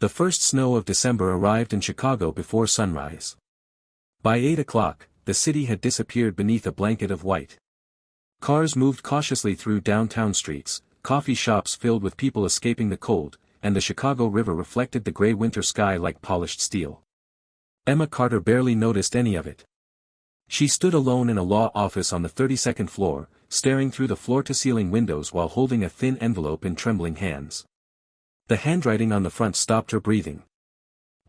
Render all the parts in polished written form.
The first snow of December arrived in Chicago before sunrise. By 8 o'clock, the city had disappeared beneath a blanket of white. Cars moved cautiously through downtown streets, coffee shops filled with people escaping the cold, and the Chicago River reflected the gray winter sky like polished steel. Emma Carter barely noticed any of it. She stood alone in a law office on the 32nd floor, staring through the floor-to-ceiling windows while holding a thin envelope in trembling hands. The handwriting on the front stopped her breathing.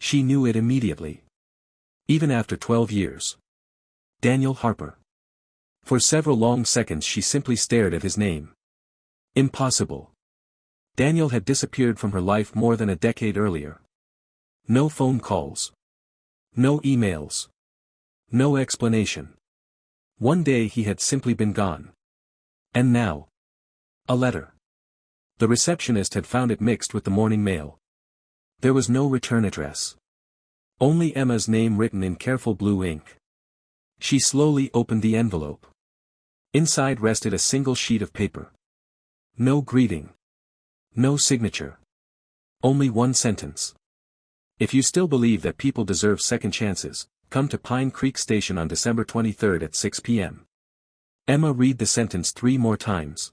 She knew it immediately. Even after 12 years. Daniel Harper. For several long seconds she simply stared at his name. Impossible. Daniel had disappeared from her life more than a decade earlier. No phone calls. No emails. No explanation. One day he had simply been gone. And now. A letter. The receptionist had found it mixed with the morning mail. There was no return address. Only Emma's name written in careful blue ink. She slowly opened the envelope. Inside rested a single sheet of paper. No greeting. No signature. Only one sentence. If you still believe that people deserve second chances, come to Pine Creek Station on December 23rd at 6 p.m. Emma read the sentence 3 more times.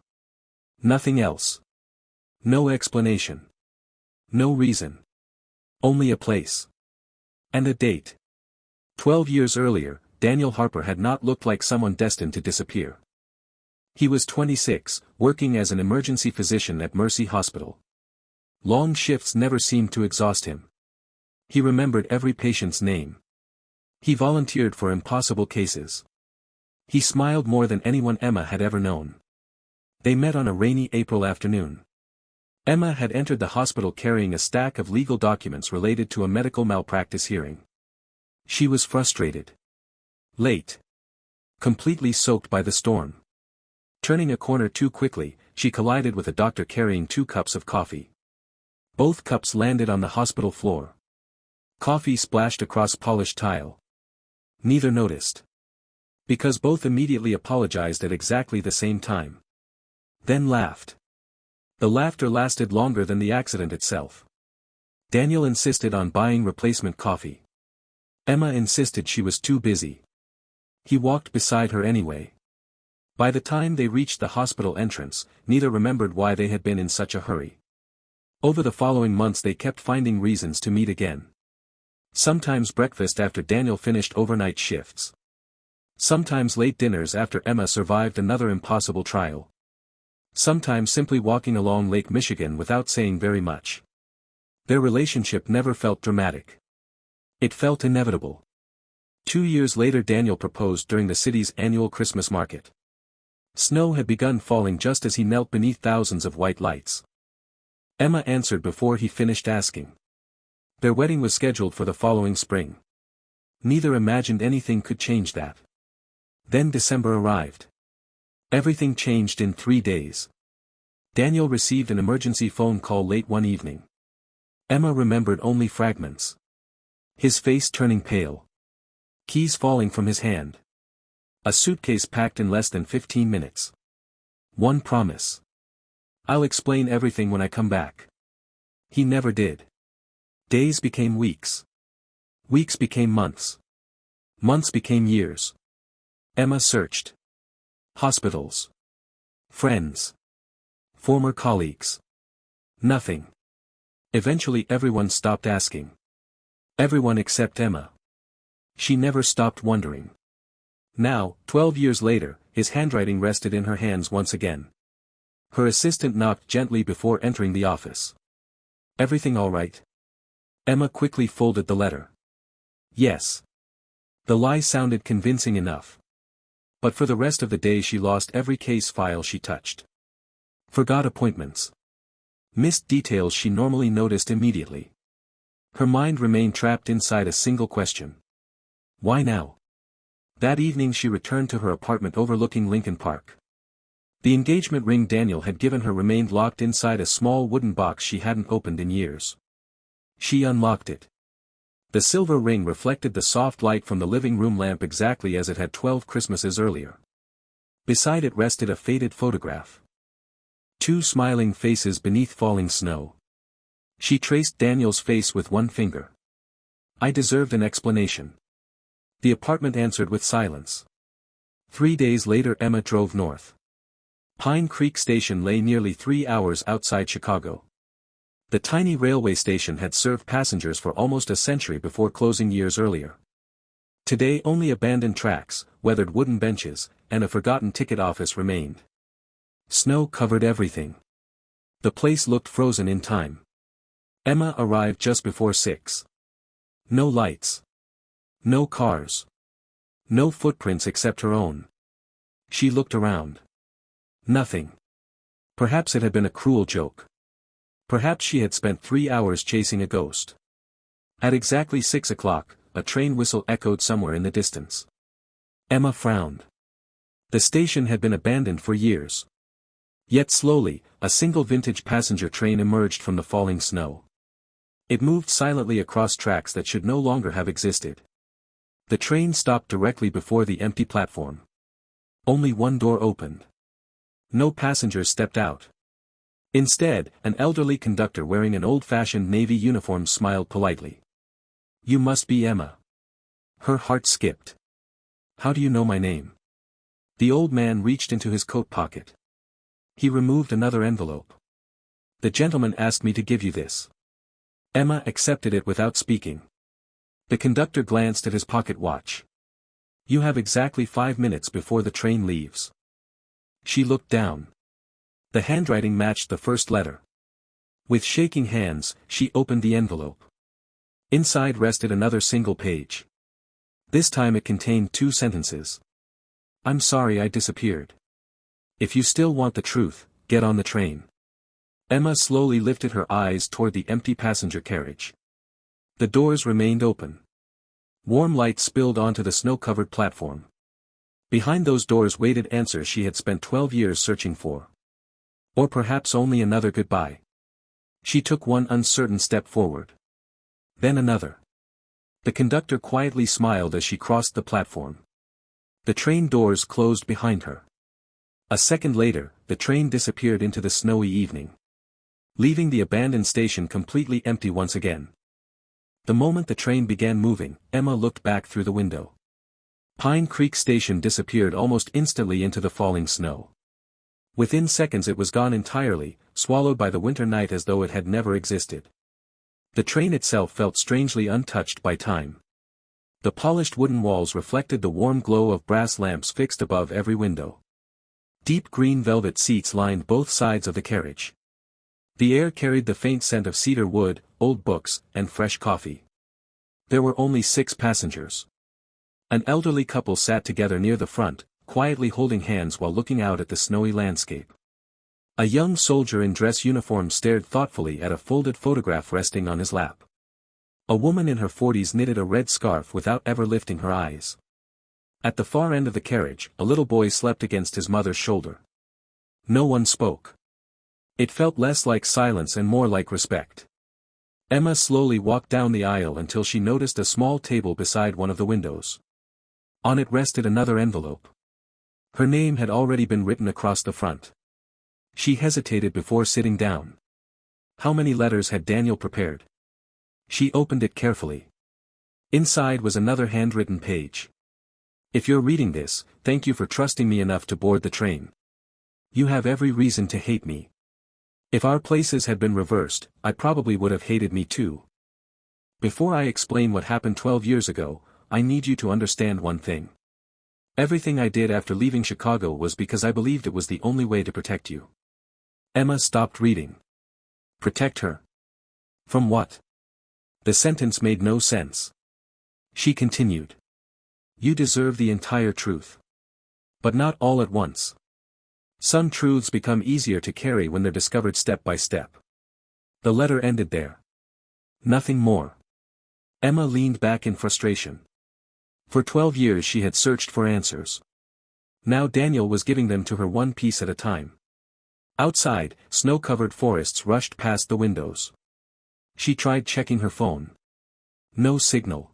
Nothing else. No explanation. No reason. Only a place. And a date. 12 years earlier, Daniel Harper had not looked like someone destined to disappear. He was 26, working as an emergency physician at Mercy Hospital. Long shifts never seemed to exhaust him. He remembered every patient's name. He volunteered for impossible cases. He smiled more than anyone Emma had ever known. They met on a rainy April afternoon. Emma had entered the hospital carrying a stack of legal documents related to a medical malpractice hearing. She was frustrated. Late. Completely soaked by the storm. Turning a corner too quickly, she collided with a doctor carrying 2 cups of coffee. Both cups landed on the hospital floor. Coffee splashed across polished tile. Neither noticed. Because both immediately apologized at exactly the same time. Then laughed. The laughter lasted longer than the accident itself. Daniel insisted on buying replacement coffee. Emma insisted she was too busy. He walked beside her anyway. By the time they reached the hospital entrance, neither remembered why they had been in such a hurry. Over the following months they kept finding reasons to meet again. Sometimes breakfast after Daniel finished overnight shifts. Sometimes late dinners after Emma survived another impossible trial. Sometimes simply walking along Lake Michigan without saying very much. Their relationship never felt dramatic. It felt inevitable. 2 years later Daniel proposed during the city's annual Christmas market. Snow had begun falling just as he knelt beneath thousands of white lights. Emma answered before he finished asking. Their wedding was scheduled for the following spring. Neither imagined anything could change that. Then December arrived. Everything changed in 3 days. Daniel received an emergency phone call late one evening. Emma remembered only fragments. His face turning pale. Keys falling from his hand. A suitcase packed in less than 15 minutes. One promise. I'll explain everything when I come back. He never did. Days became weeks. Weeks became months. Months became years. Emma searched. Hospitals. Friends. Former colleagues. Nothing. Eventually everyone stopped asking. Everyone except Emma. She never stopped wondering. Now, 12 years later, his handwriting rested in her hands once again. Her assistant knocked gently before entering the office. Everything all right? Emma quickly folded the letter. Yes. The lie sounded convincing enough. But for the rest of the day she lost every case file she touched. Forgot appointments. Missed details she normally noticed immediately. Her mind remained trapped inside a single question. Why now? That evening she returned to her apartment overlooking Lincoln Park. The engagement ring Daniel had given her remained locked inside a small wooden box she hadn't opened in years. She unlocked it. The silver ring reflected the soft light from the living room lamp exactly as it had 12 Christmases earlier. Beside it rested a faded photograph. 2 smiling faces beneath falling snow. She traced Daniel's face with one finger. I deserved an explanation. The apartment answered with silence. 3 days later Emma drove north. Pine Creek Station lay nearly 3 hours outside Chicago. The tiny railway station had served passengers for almost a century before closing years earlier. Today only abandoned tracks, weathered wooden benches, and a forgotten ticket office remained. Snow covered everything. The place looked frozen in time. Emma arrived just before 6. No lights. No cars. No footprints except her own. She looked around. Nothing. Perhaps it had been a cruel joke. Perhaps she had spent 3 hours chasing a ghost. At exactly 6 o'clock, a train whistle echoed somewhere in the distance. Emma frowned. The station had been abandoned for years. Yet slowly, a single vintage passenger train emerged from the falling snow. It moved silently across tracks that should no longer have existed. The train stopped directly before the empty platform. Only one door opened. No passengers stepped out. Instead, an elderly conductor wearing an old-fashioned navy uniform smiled politely. You must be Emma. Her heart skipped. How do you know my name? The old man reached into his coat pocket. He removed another envelope. The gentleman asked me to give you this. Emma accepted it without speaking. The conductor glanced at his pocket watch. You have exactly 5 minutes before the train leaves. She looked down. The handwriting matched the first letter. With shaking hands, she opened the envelope. Inside rested another single page. This time it contained 2 sentences. I'm sorry I disappeared. If you still want the truth, get on the train. Emma slowly lifted her eyes toward the empty passenger carriage. The doors remained open. Warm light spilled onto the snow-covered platform. Behind those doors waited answers she had spent 12 years searching for. Or perhaps only another goodbye. She took one uncertain step forward. Then another. The conductor quietly smiled as she crossed the platform. The train doors closed behind her. A second later, the train disappeared into the snowy evening, leaving the abandoned station completely empty once again. The moment the train began moving, Emma looked back through the window. Pine Creek Station disappeared almost instantly into the falling snow. Within seconds it was gone entirely, swallowed by the winter night as though it had never existed. The train itself felt strangely untouched by time. The polished wooden walls reflected the warm glow of brass lamps fixed above every window. Deep green velvet seats lined both sides of the carriage. The air carried the faint scent of cedar wood, old books, and fresh coffee. There were only 6 passengers. An elderly couple sat together near the front, quietly holding hands while looking out at the snowy landscape. A young soldier in dress uniform stared thoughtfully at a folded photograph resting on his lap. A woman in her 40s knitted a red scarf without ever lifting her eyes. At the far end of the carriage, a little boy slept against his mother's shoulder. No one spoke. It felt less like silence and more like respect. Emma slowly walked down the aisle until she noticed a small table beside one of the windows. On it rested another envelope. Her name had already been written across the front. She hesitated before sitting down. How many letters had Daniel prepared? She opened it carefully. Inside was another handwritten page. If you're reading this, thank you for trusting me enough to board the train. You have every reason to hate me. If our places had been reversed, I probably would have hated me too. Before I explain what happened 12 years ago, I need you to understand one thing. Everything I did after leaving Chicago was because I believed it was the only way to protect you. Emma stopped reading. Protect her? From what? The sentence made no sense. She continued. You deserve the entire truth. But not all at once. Some truths become easier to carry when they're discovered step by step. The letter ended there. Nothing more. Emma leaned back in frustration. For 12 years she had searched for answers. Now Daniel was giving them to her one piece at a time. Outside, snow-covered forests rushed past the windows. She tried checking her phone. No signal.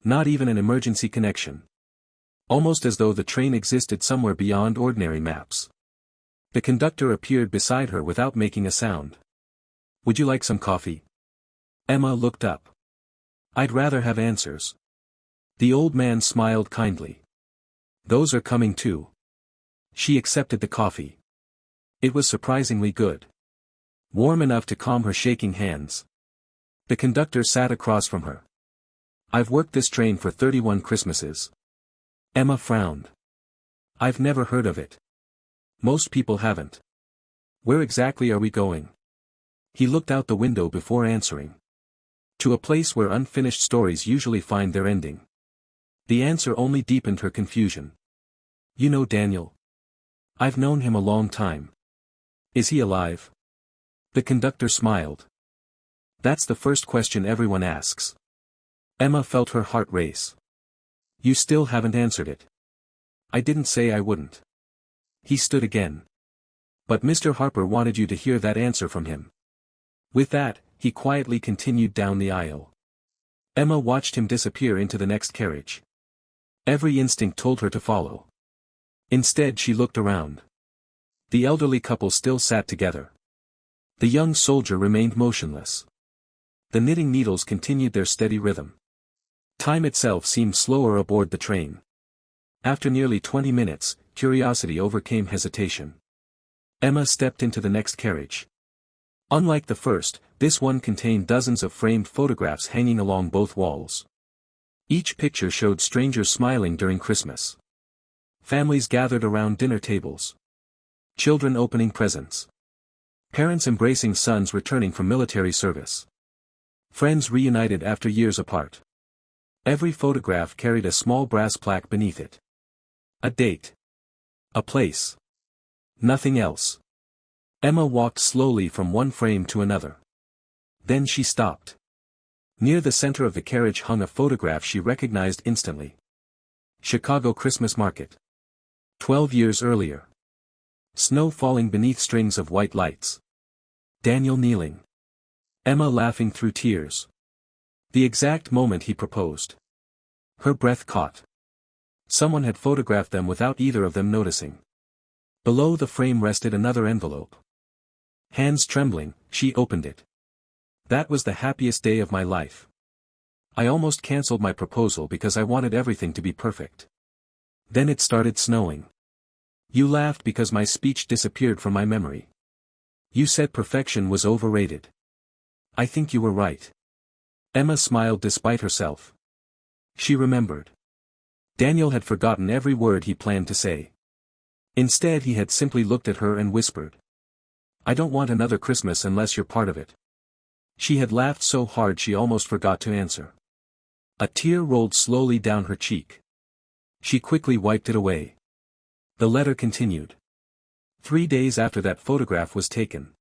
Not even an emergency connection. Almost as though the train existed somewhere beyond ordinary maps. The conductor appeared beside her without making a sound. Would you like some coffee? Emma looked up. "I'd rather have answers." The old man smiled kindly. "Those are coming too." She accepted the coffee. It was surprisingly good. Warm enough to calm her shaking hands. The conductor sat across from her. "I've worked this train for 31 Christmases." Emma frowned. "I've never heard of it. Most people haven't. Where exactly are we going?" He looked out the window before answering. "To a place where unfinished stories usually find their ending." The answer only deepened her confusion. "You know Daniel?" "I've known him a long time." "Is he alive?" The conductor smiled. "That's the first question everyone asks." Emma felt her heart race. "You still haven't answered it." "I didn't say I wouldn't." He stood again. "But Mr. Harper wanted you to hear that answer from him." With that, he quietly continued down the aisle. Emma watched him disappear into the next carriage. Every instinct told her to follow. Instead she looked around. The elderly couple still sat together. The young soldier remained motionless. The knitting needles continued their steady rhythm. Time itself seemed slower aboard the train. After nearly 20 minutes, curiosity overcame hesitation. Emma stepped into the next carriage. Unlike the first, this one contained dozens of framed photographs hanging along both walls. Each picture showed strangers smiling during Christmas. Families gathered around dinner tables. Children opening presents. Parents embracing sons returning from military service. Friends reunited after years apart. Every photograph carried a small brass plaque beneath it. A date. A place. Nothing else. Emma walked slowly from one frame to another. Then she stopped. Near the center of the carriage hung a photograph she recognized instantly. Chicago Christmas Market. 12 years earlier. Snow falling beneath strings of white lights. Daniel kneeling. Emma laughing through tears. The exact moment he proposed. Her breath caught. Someone had photographed them without either of them noticing. Below the frame rested another envelope. Hands trembling, she opened it. "That was the happiest day of my life. I almost canceled my proposal because I wanted everything to be perfect. Then it started snowing. You laughed because my speech disappeared from my memory. You said perfection was overrated. I think you were right." Emma smiled despite herself. She remembered. Daniel had forgotten every word he planned to say. Instead he had simply looked at her and whispered. "I don't want another Christmas unless you're part of it." She had laughed so hard she almost forgot to answer. A tear rolled slowly down her cheek. She quickly wiped it away. The letter continued. 3 days after that photograph was taken,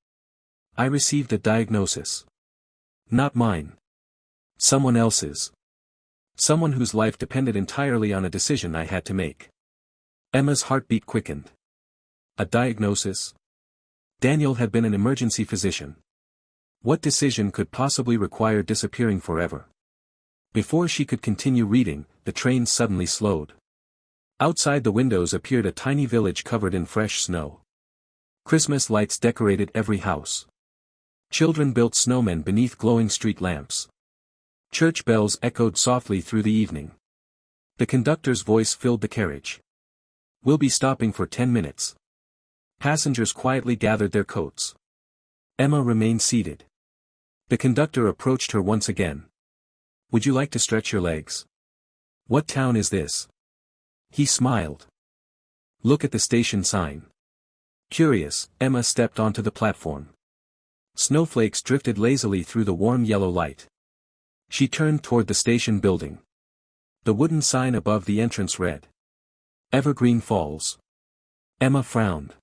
I received a diagnosis. Not mine. Someone else's. Someone whose life depended entirely on a decision I had to make. Emma's heartbeat quickened. A diagnosis? Daniel had been an emergency physician. What decision could possibly require disappearing forever? Before she could continue reading, the train suddenly slowed. Outside the windows appeared a tiny village covered in fresh snow. Christmas lights decorated every house. Children built snowmen beneath glowing street lamps. Church bells echoed softly through the evening. The conductor's voice filled the carriage. "We'll be stopping for 10 minutes. Passengers quietly gathered their coats. Emma remained seated. The conductor approached her once again. "Would you like to stretch your legs? What town is this?" He smiled. "Look at the station sign." Curious, Emma stepped onto the platform. Snowflakes drifted lazily through the warm yellow light. She turned toward the station building. The wooden sign above the entrance read, "Evergreen Falls." Emma frowned.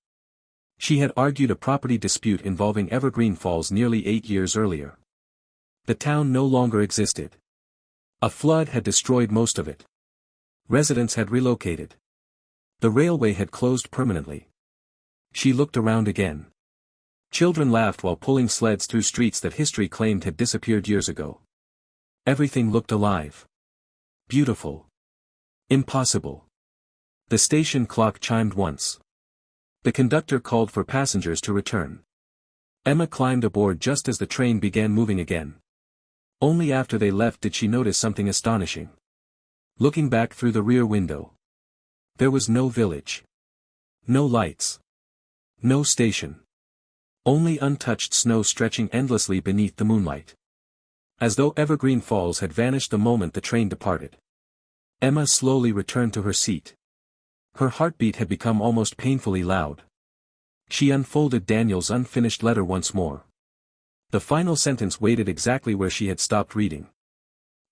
She had argued a property dispute involving Evergreen Falls nearly 8 years earlier. The town no longer existed. A flood had destroyed most of it. Residents had relocated. The railway had closed permanently. She looked around again. Children laughed while pulling sleds through streets that history claimed had disappeared years ago. Everything looked alive. Beautiful. Impossible. The station clock chimed once. The conductor called for passengers to return. Emma climbed aboard just as the train began moving again. Only after they left did she notice something astonishing. Looking back through the rear window, there was no village. No lights. No station. Only untouched snow stretching endlessly beneath the moonlight. As though Evergreen Falls had vanished the moment the train departed. Emma slowly returned to her seat. Her heartbeat had become almost painfully loud. She unfolded Daniel's unfinished letter once more. The final sentence waited exactly where she had stopped reading.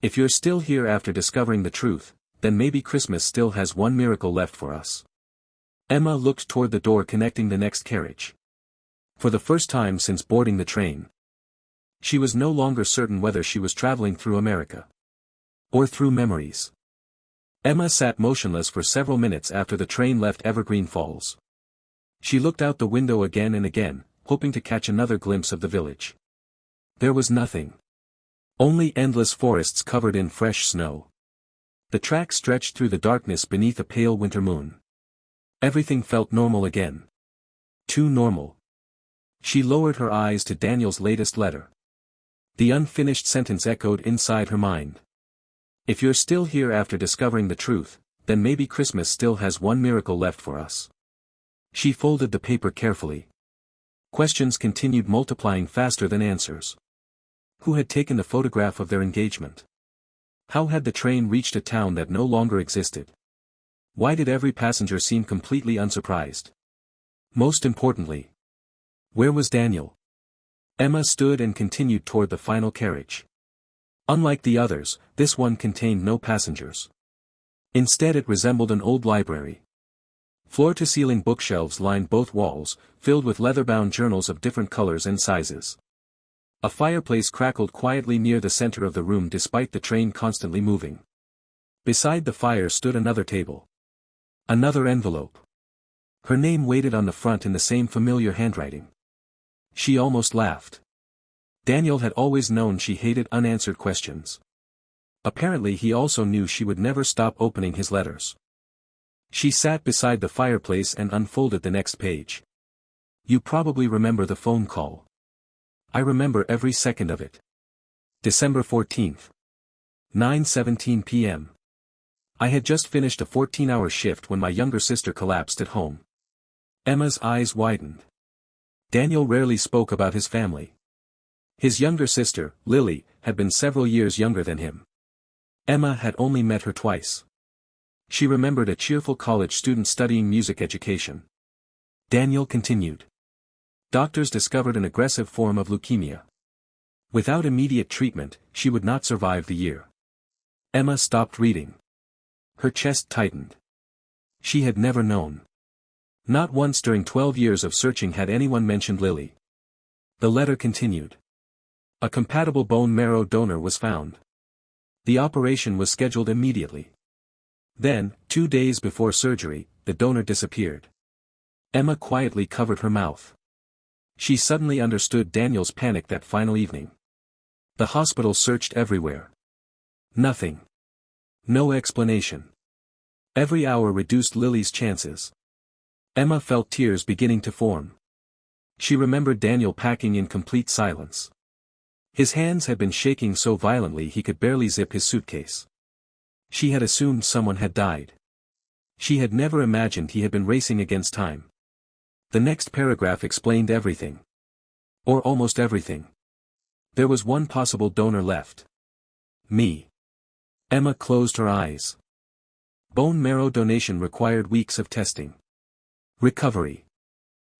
If you're still here after discovering the truth, then maybe Christmas still has one miracle left for us. Emma looked toward the door connecting the next carriage. For the first time since boarding the train, she was no longer certain whether she was traveling through America or through memories. Emma sat motionless for several minutes after the train left Evergreen Falls. She looked out the window again and again, hoping to catch another glimpse of the village. There was nothing. Only endless forests covered in fresh snow. The track stretched through the darkness beneath a pale winter moon. Everything felt normal again. Too normal. She lowered her eyes to Daniel's latest letter. The unfinished sentence echoed inside her mind. If you're still here after discovering the truth, then maybe Christmas still has one miracle left for us. She folded the paper carefully. Questions continued multiplying faster than answers. Who had taken the photograph of their engagement? How had the train reached a town that no longer existed? Why did every passenger seem completely unsurprised? Most importantly, where was Daniel? Emma stood and continued toward the final carriage. Unlike the others, this one contained no passengers. Instead it resembled an old library. Floor-to-ceiling bookshelves lined both walls, filled with leather-bound journals of different colors and sizes. A fireplace crackled quietly near the center of the room despite the train constantly moving. Beside the fire stood another table. Another envelope. Her name waited on the front in the same familiar handwriting. She almost laughed. Daniel had always known she hated unanswered questions. Apparently he also knew she would never stop opening his letters. She sat beside the fireplace and unfolded the next page. You probably remember the phone call. I remember every second of it. December 14th. 9:17 p.m. I had just finished a 14-hour shift when my younger sister collapsed at home. Emma's eyes widened. Daniel rarely spoke about his family. His younger sister, Lily, had been several years younger than him. Emma had only met her twice. She remembered a cheerful college student studying music education. Daniel continued. Doctors discovered an aggressive form of leukemia. Without immediate treatment, she would not survive the year. Emma stopped reading. Her chest tightened. She had never known. Not once during 12 years of searching had anyone mentioned Lily. The letter continued. A compatible bone marrow donor was found. The operation was scheduled immediately. Then, 2 days before surgery, the donor disappeared. Emma quietly covered her mouth. She suddenly understood Daniel's panic that final evening. The hospital searched everywhere. Nothing. No explanation. Every hour reduced Lily's chances. Emma felt tears beginning to form. She remembered Daniel packing in complete silence. His hands had been shaking so violently he could barely zip his suitcase. She had assumed someone had died. She had never imagined he had been racing against time. The next paragraph explained everything. Or almost everything. There was one possible donor left. Me. Emma closed her eyes. Bone marrow donation required weeks of testing. Recovery.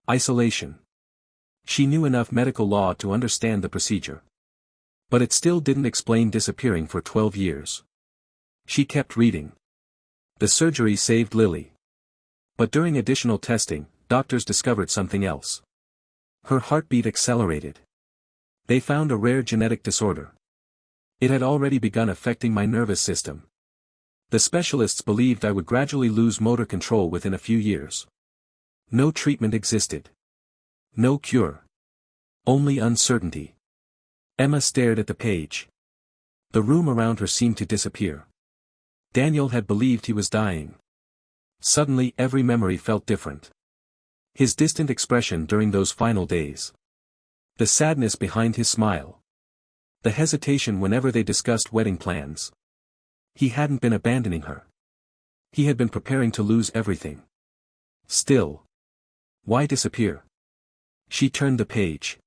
Isolation. She knew enough medical law to understand the procedure. But it still didn't explain disappearing for 12 years. She kept reading. The surgery saved Lily. But during additional testing, doctors discovered something else. Her heartbeat accelerated. They found a rare genetic disorder. It had already begun affecting my nervous system. The specialists believed I would gradually lose motor control within a few years. No treatment existed. No cure. Only uncertainty. Emma stared at the page. The room around her seemed to disappear. Daniel had believed he was dying. Suddenly every memory felt different. His distant expression during those final days. The sadness behind his smile. The hesitation whenever they discussed wedding plans. He hadn't been abandoning her. He had been preparing to lose everything. Still. Why disappear? She turned the page.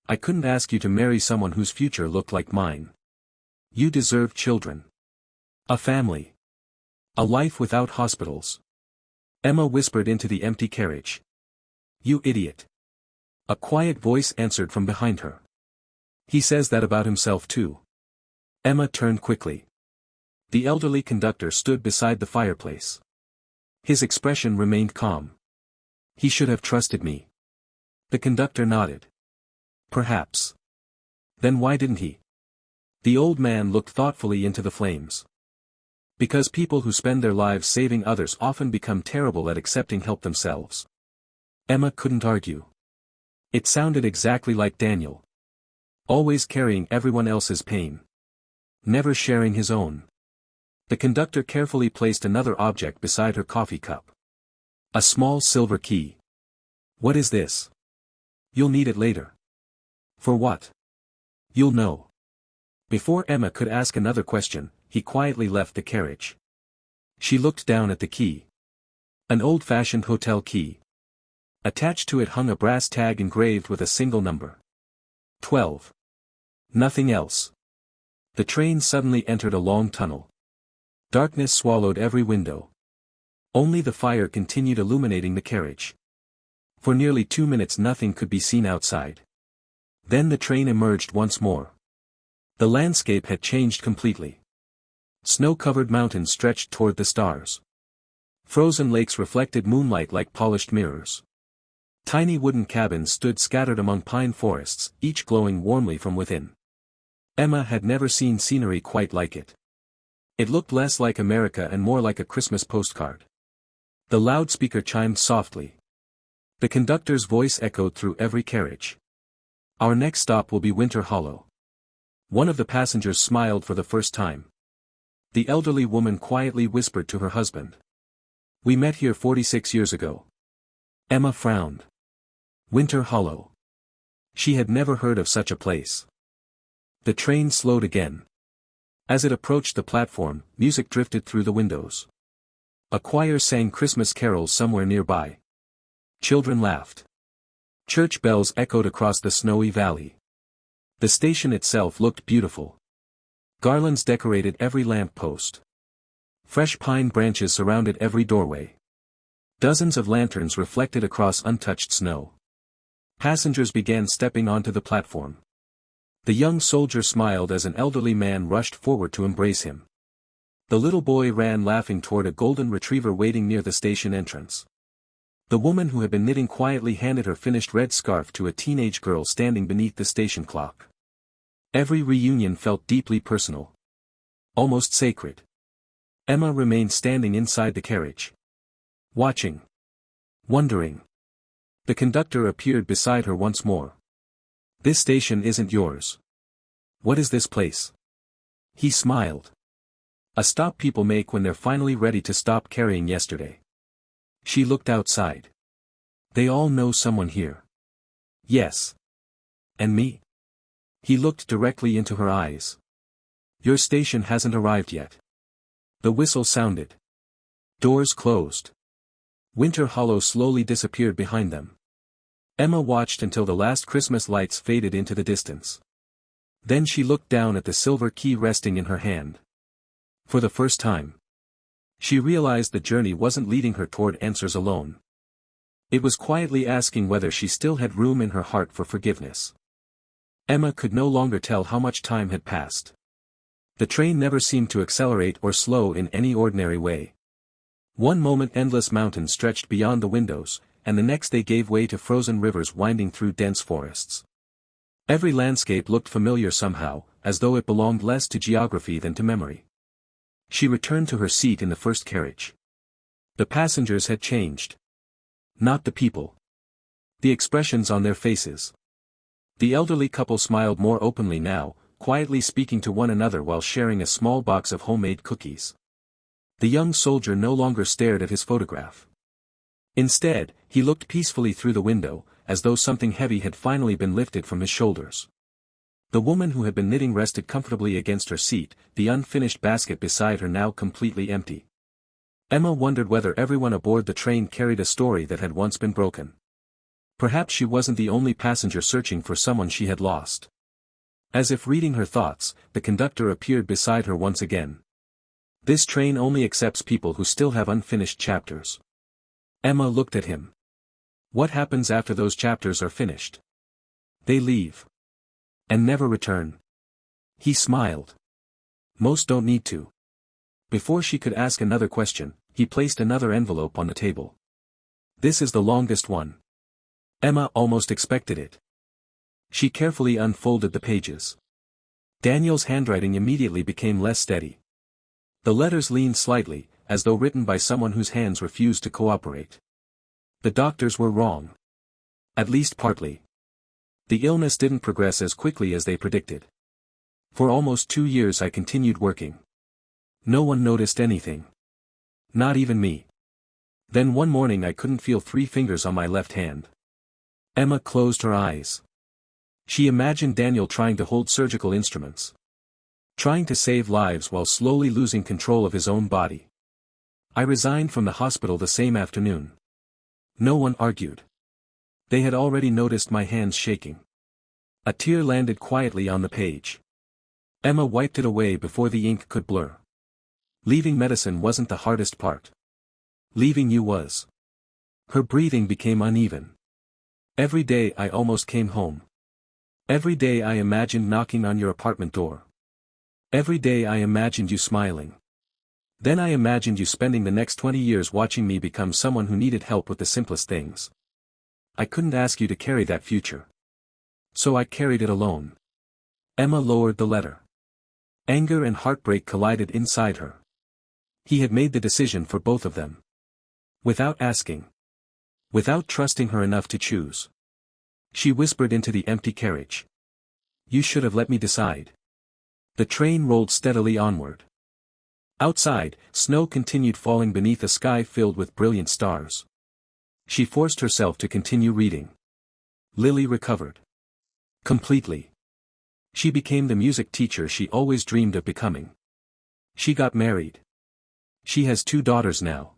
I couldn't ask you to marry someone whose future looked like mine. You deserve children. A family. A life without hospitals. Emma whispered into the empty carriage. You idiot. A quiet voice answered from behind her. He says that about himself too. Emma turned quickly. The elderly conductor stood beside the fireplace. His expression remained calm. He should have trusted me. The conductor nodded. Perhaps. Then why didn't he? The old man looked thoughtfully into the flames. Because people who spend their lives saving others often become terrible at accepting help themselves. Emma couldn't argue. It sounded exactly like Daniel. Always carrying everyone else's pain. Never sharing his own. The conductor carefully placed another object beside her coffee cup. A small silver key. What is this? You'll need it later. For what? You'll know. Before Emma could ask another question, he quietly left the carriage. She looked down at the key. An old-fashioned hotel key. Attached to it hung a brass tag engraved with a single number. 12. Nothing else. The train suddenly entered a long tunnel. Darkness swallowed every window. Only the fire continued illuminating the carriage. For nearly 2 minutes nothing could be seen outside. Then the train emerged once more. The landscape had changed completely. Snow-covered mountains stretched toward the stars. Frozen lakes reflected moonlight like polished mirrors. Tiny wooden cabins stood scattered among pine forests, each glowing warmly from within. Emma had never seen scenery quite like it. It looked less like America and more like a Christmas postcard. The loudspeaker chimed softly. The conductor's voice echoed through every carriage. Our next stop will be Winter Hollow. One of the passengers smiled for the first time. The elderly woman quietly whispered to her husband. We met here 46 years ago. Emma frowned. Winter Hollow. She had never heard of such a place. The train slowed again. As it approached the platform, music drifted through the windows. A choir sang Christmas carols somewhere nearby. Children laughed. Church bells echoed across the snowy valley. The station itself looked beautiful. Garlands decorated every lamp post. Fresh pine branches surrounded every doorway. Dozens of lanterns reflected across untouched snow. Passengers began stepping onto the platform. The young soldier smiled as an elderly man rushed forward to embrace him. The little boy ran laughing toward a golden retriever waiting near the station entrance. The woman who had been knitting quietly handed her finished red scarf to a teenage girl standing beneath the station clock. Every reunion felt deeply personal. Almost sacred. Emma remained standing inside the carriage. Watching. Wondering. The conductor appeared beside her once more. This station isn't yours. What is this place? He smiled. A stop people make when they're finally ready to stop carrying yesterday. She looked outside. They all know someone here. Yes. And me? He looked directly into her eyes. Your station hasn't arrived yet. The whistle sounded. Doors closed. Winter Hollow slowly disappeared behind them. Emma watched until the last Christmas lights faded into the distance. Then she looked down at the silver key resting in her hand. For the first time, she realized the journey wasn't leading her toward answers alone. It was quietly asking whether she still had room in her heart for forgiveness. Emma could no longer tell how much time had passed. The train never seemed to accelerate or slow in any ordinary way. One moment endless mountains stretched beyond the windows, and the next they gave way to frozen rivers winding through dense forests. Every landscape looked familiar somehow, as though it belonged less to geography than to memory. She returned to her seat in the first carriage. The passengers had changed. Not the people. The expressions on their faces. The elderly couple smiled more openly now, quietly speaking to one another while sharing a small box of homemade cookies. The young soldier no longer stared at his photograph. Instead, he looked peacefully through the window, as though something heavy had finally been lifted from his shoulders. The woman who had been knitting rested comfortably against her seat, the unfinished basket beside her now completely empty. Emma wondered whether everyone aboard the train carried a story that had once been broken. Perhaps she wasn't the only passenger searching for someone she had lost. As if reading her thoughts, the conductor appeared beside her once again. This train only accepts people who still have unfinished chapters. Emma looked at him. What happens after those chapters are finished? They leave. And never return. He smiled. Most don't need to. Before she could ask another question, he placed another envelope on the table. This is the longest one. Emma almost expected it. She carefully unfolded the pages. Daniel's handwriting immediately became less steady. The letters leaned slightly, as though written by someone whose hands refused to cooperate. The doctors were wrong. At least partly. The illness didn't progress as quickly as they predicted. For almost 2 years I continued working. No one noticed anything. Not even me. Then one morning I couldn't feel 3 fingers on my left hand. Emma closed her eyes. She imagined Daniel trying to hold surgical instruments. Trying to save lives while slowly losing control of his own body. I resigned from the hospital the same afternoon. No one argued. They had already noticed my hands shaking. A tear landed quietly on the page. Emma wiped it away before the ink could blur. Leaving medicine wasn't the hardest part. Leaving you was. Her breathing became uneven. Every day I almost came home. Every day I imagined knocking on your apartment door. Every day I imagined you smiling. Then I imagined you spending the next 20 years watching me become someone who needed help with the simplest things. I couldn't ask you to carry that future. So I carried it alone. Emma lowered the letter. Anger and heartbreak collided inside her. He had made the decision for both of them. Without asking. Without trusting her enough to choose. She whispered into the empty carriage. You should have let me decide. The train rolled steadily onward. Outside, snow continued falling beneath a sky filled with brilliant stars. She forced herself to continue reading. Lily recovered. Completely. She became the music teacher she always dreamed of becoming. She got married. She has 2 daughters now.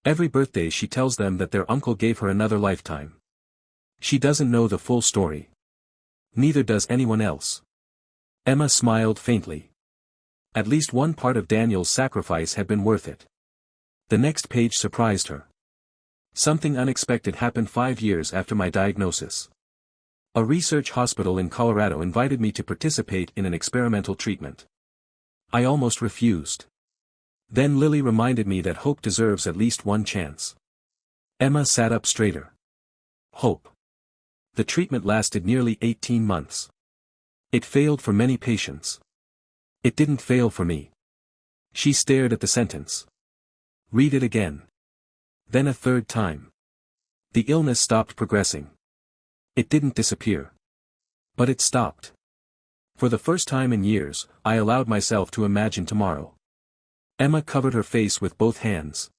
Every birthday she tells them that their uncle gave her another lifetime. She doesn't know the full story. Neither does anyone else. Emma smiled faintly. At least one part of Daniel's sacrifice had been worth it. The next page surprised her. Something unexpected happened 5 years after my diagnosis. A research hospital in Colorado invited me to participate in an experimental treatment. I almost refused. Then Lily reminded me that hope deserves at least one chance. Emma sat up straighter. Hope. The treatment lasted nearly 18 months. It failed for many patients. It didn't fail for me. She stared at the sentence. Read it again. Then a 3rd time. The illness stopped progressing. It didn't disappear. But it stopped. For the first time in years, I allowed myself to imagine tomorrow. Emma covered her face with both hands.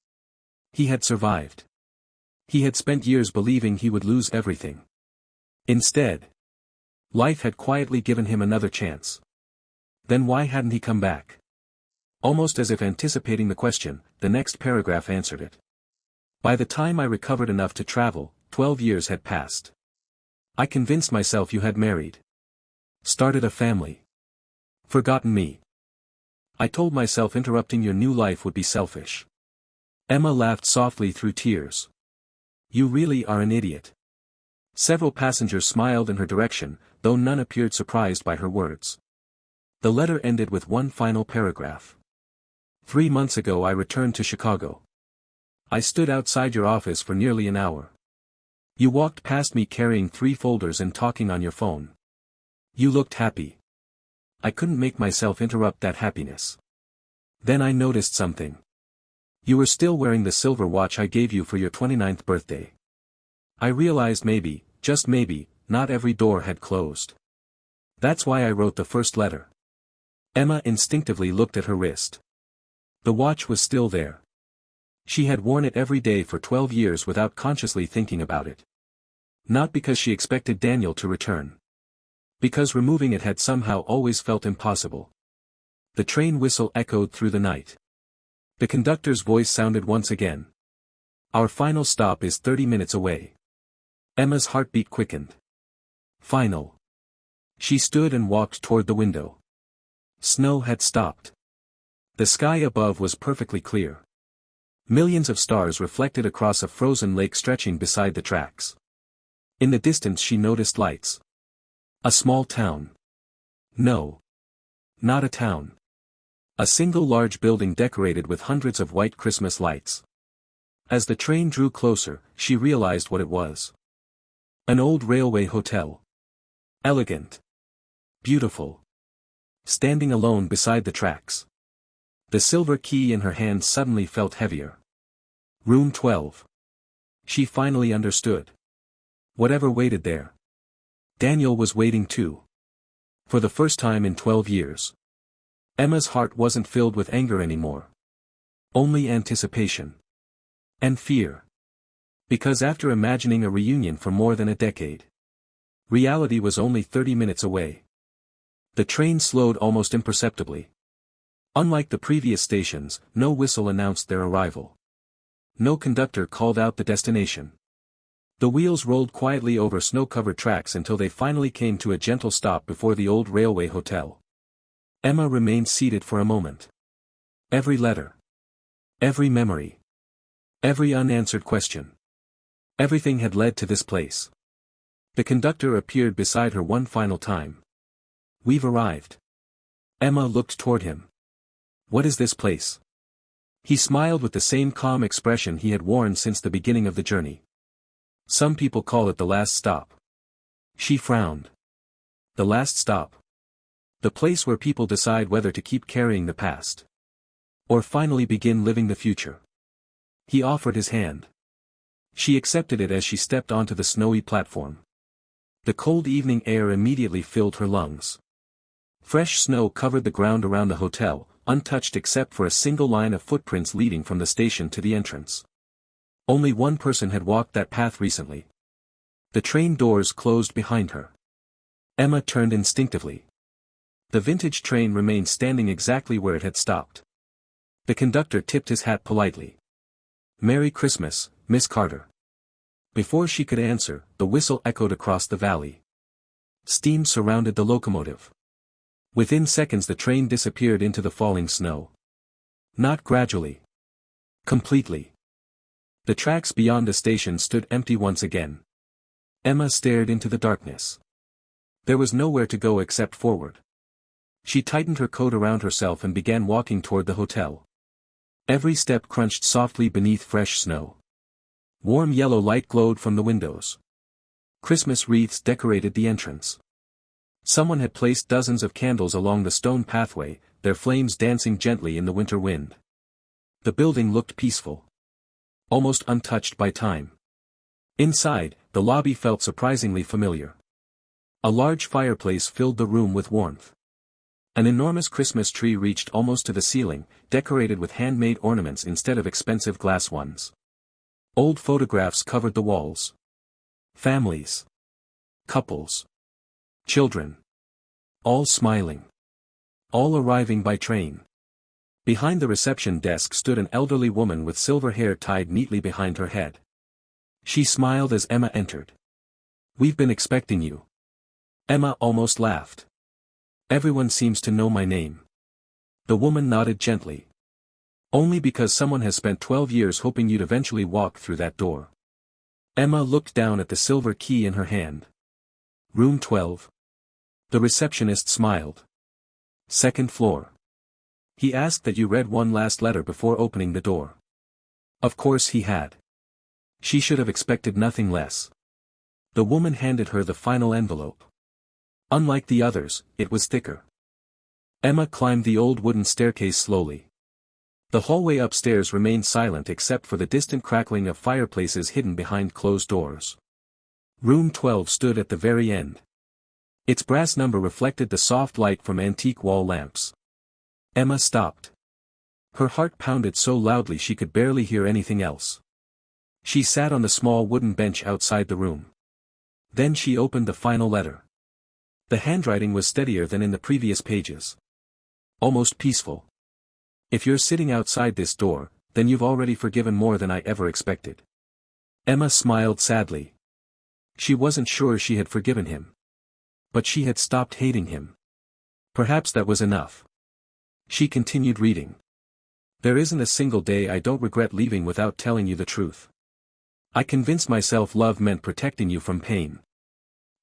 He had survived. He had spent years believing he would lose everything. Instead, life had quietly given him another chance. Then why hadn't he come back? Almost as if anticipating the question, the next paragraph answered it. By the time I recovered enough to travel, 12 years had passed. I convinced myself you had married. Started a family. Forgotten me. I told myself interrupting your new life would be selfish. Emma laughed softly through tears. You really are an idiot. Several passengers smiled in her direction, though none appeared surprised by her words. The letter ended with one final paragraph. 3 months ago I returned to Chicago. I stood outside your office for nearly an hour. You walked past me carrying 3 folders and talking on your phone. You looked happy. I couldn't make myself interrupt that happiness. Then I noticed something. You were still wearing the silver watch I gave you for your 29th birthday. I realized maybe, just maybe, not every door had closed. That's why I wrote the first letter. Emma instinctively looked at her wrist. The watch was still there. She had worn it every day for 12 years without consciously thinking about it. Not because she expected Daniel to return. Because removing it had somehow always felt impossible. The train whistle echoed through the night. The conductor's voice sounded once again. Our final stop is 30 minutes away. Emma's heartbeat quickened. Final. She stood and walked toward the window. Snow had stopped. The sky above was perfectly clear. Millions of stars reflected across a frozen lake stretching beside the tracks. In the distance she noticed lights. A small town. No. Not a town. A single large building decorated with hundreds of white Christmas lights. As the train drew closer, she realized what it was. An old railway hotel. Elegant. Beautiful. Standing alone beside the tracks. The silver key in her hand suddenly felt heavier. Room 12. She finally understood. Whatever waited there. Daniel was waiting too. For the first time in 12 years. Emma's heart wasn't filled with anger anymore. Only anticipation. And fear. Because after imagining a reunion for more than a decade, reality was only 30 minutes away. The train slowed almost imperceptibly. Unlike the previous stations, no whistle announced their arrival. No conductor called out the destination. The wheels rolled quietly over snow-covered tracks until they finally came to a gentle stop before the old railway hotel. Emma remained seated for a moment. Every letter. Every memory. Every unanswered question. Everything had led to this place. The conductor appeared beside her one final time. We've arrived. Emma looked toward him. What is this place? He smiled with the same calm expression he had worn since the beginning of the journey. Some people call it the last stop. She frowned. The last stop. The place where people decide whether to keep carrying the past. Or finally begin living the future. He offered his hand. She accepted it as she stepped onto the snowy platform. The cold evening air immediately filled her lungs. Fresh snow covered the ground around the hotel, untouched except for a single line of footprints leading from the station to the entrance. Only one person had walked that path recently. The train doors closed behind her. Emma turned instinctively. The vintage train remained standing exactly where it had stopped. The conductor tipped his hat politely. "Merry Christmas, Miss Carter." Before she could answer, the whistle echoed across the valley. Steam surrounded the locomotive. Within seconds the train disappeared into the falling snow. Not gradually. Completely. The tracks beyond the station stood empty once again. Emma stared into the darkness. There was nowhere to go except forward. She tightened her coat around herself and began walking toward the hotel. Every step crunched softly beneath fresh snow. Warm yellow light glowed from the windows. Christmas wreaths decorated the entrance. Someone had placed dozens of candles along the stone pathway, their flames dancing gently in the winter wind. The building looked peaceful. Almost untouched by time. Inside, the lobby felt surprisingly familiar. A large fireplace filled the room with warmth. An enormous Christmas tree reached almost to the ceiling, decorated with handmade ornaments instead of expensive glass ones. Old photographs covered the walls. Families. Couples. Children. All smiling. All arriving by train. Behind the reception desk stood an elderly woman with silver hair tied neatly behind her head. She smiled as Emma entered. "We've been expecting you." Emma almost laughed. "Everyone seems to know my name." The woman nodded gently. "Only because someone has spent 12 years hoping you'd eventually walk through that door." Emma looked down at the silver key in her hand. "Room 12. The receptionist smiled. "Second floor. He asked that you read one last letter before opening the door." Of course he had. She should have expected nothing less. The woman handed her the final envelope. Unlike the others, it was thicker. Emma climbed the old wooden staircase slowly. The hallway upstairs remained silent except for the distant crackling of fireplaces hidden behind closed doors. Room 12 stood at the very end. Its brass number reflected the soft light from antique wall lamps. Emma stopped. Her heart pounded so loudly she could barely hear anything else. She sat on the small wooden bench outside the room. Then she opened the final letter. The handwriting was steadier than in the previous pages. Almost peaceful. If you're sitting outside this door, then you've already forgiven more than I ever expected. Emma smiled sadly. She wasn't sure she had forgiven him. But she had stopped hating him. Perhaps that was enough. She continued reading. There isn't a single day I don't regret leaving without telling you the truth. I convinced myself love meant protecting you from pain.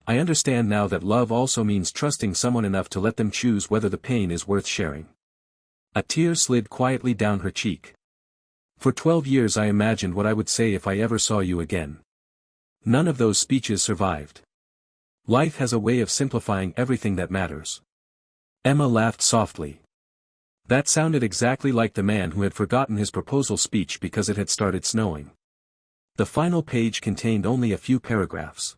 I understand now that love also means trusting someone enough to let them choose whether the pain is worth sharing. A tear slid quietly down her cheek. For 12 years I imagined what I would say if I ever saw you again. None of those speeches survived. Life has a way of simplifying everything that matters. Emma laughed softly. That sounded exactly like the man who had forgotten his proposal speech because it had started snowing. The final page contained only a few paragraphs.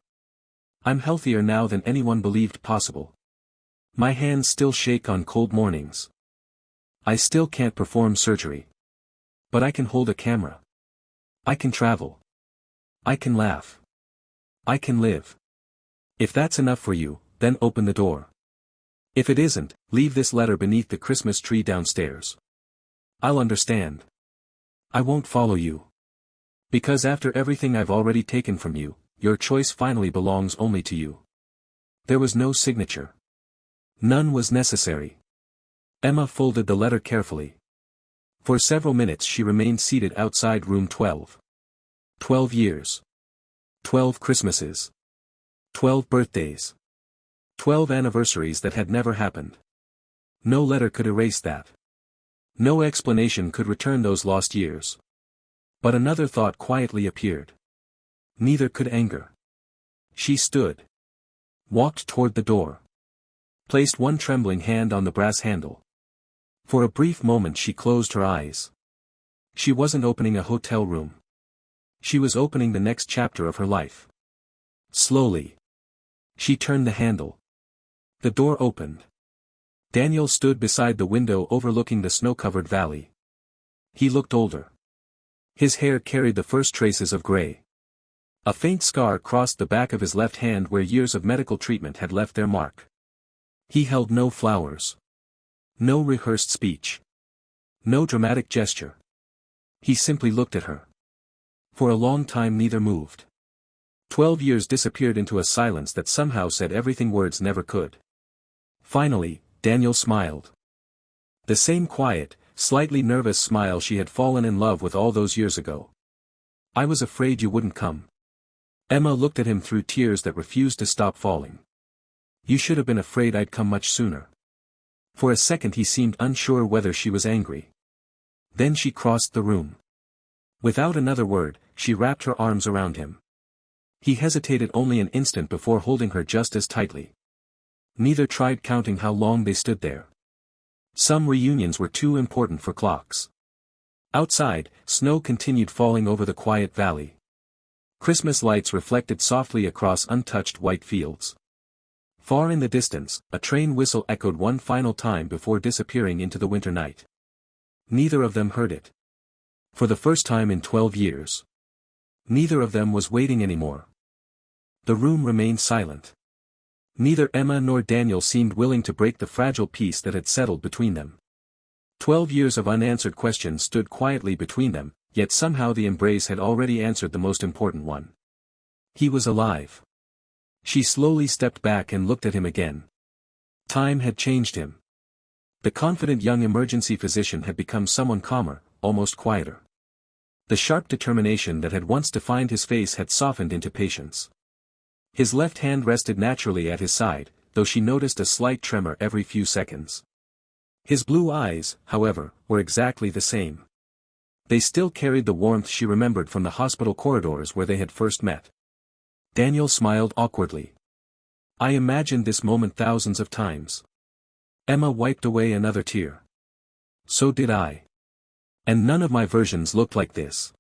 I'm healthier now than anyone believed possible. My hands still shake on cold mornings. I still can't perform surgery. But I can hold a camera. I can travel. I can laugh. I can live. If that's enough for you, then open the door. If it isn't, leave this letter beneath the Christmas tree downstairs. I'll understand. I won't follow you. Because after everything I've already taken from you, your choice finally belongs only to you. There was no signature. None was necessary. Emma folded the letter carefully. For several minutes she remained seated outside room 12. 12 years. 12 Christmases. 12 birthdays. 12 anniversaries that had never happened. No letter could erase that. No explanation could return those lost years. But another thought quietly appeared. Neither could anger. She stood. Walked toward the door. Placed one trembling hand on the brass handle. For a brief moment she closed her eyes. She wasn't opening a hotel room. She was opening the next chapter of her life. Slowly. She turned the handle. The door opened. Daniel stood beside the window overlooking the snow-covered valley. He looked older. His hair carried the first traces of gray. A faint scar crossed the back of his left hand where years of medical treatment had left their mark. He held no flowers. No rehearsed speech. No dramatic gesture. He simply looked at her. For a long time neither moved. 12 years disappeared into a silence that somehow said everything words never could. Finally, Daniel smiled. The same quiet, slightly nervous smile she had fallen in love with all those years ago. I was afraid you wouldn't come. Emma looked at him through tears that refused to stop falling. You should have been afraid I'd come much sooner. For a second he seemed unsure whether she was angry. Then she crossed the room. Without another word, she wrapped her arms around him. He hesitated only an instant before holding her just as tightly. Neither tried counting how long they stood there. Some reunions were too important for clocks. Outside, snow continued falling over the quiet valley. Christmas lights reflected softly across untouched white fields. Far in the distance, a train whistle echoed one final time before disappearing into the winter night. Neither of them heard it. For the first time in 12 years. Neither of them was waiting anymore. The room remained silent. Neither Emma nor Daniel seemed willing to break the fragile peace that had settled between them. 12 years of unanswered questions stood quietly between them, yet somehow the embrace had already answered the most important one. He was alive. She slowly stepped back and looked at him again. Time had changed him. The confident young emergency physician had become someone calmer, almost quieter. The sharp determination that had once defined his face had softened into patience. His left hand rested naturally at his side, though she noticed a slight tremor every few seconds. His blue eyes, however, were exactly the same. They still carried the warmth she remembered from the hospital corridors where they had first met. Daniel smiled awkwardly. I imagined this moment thousands of times. Emma wiped away another tear. So did I. And none of my versions looked like this.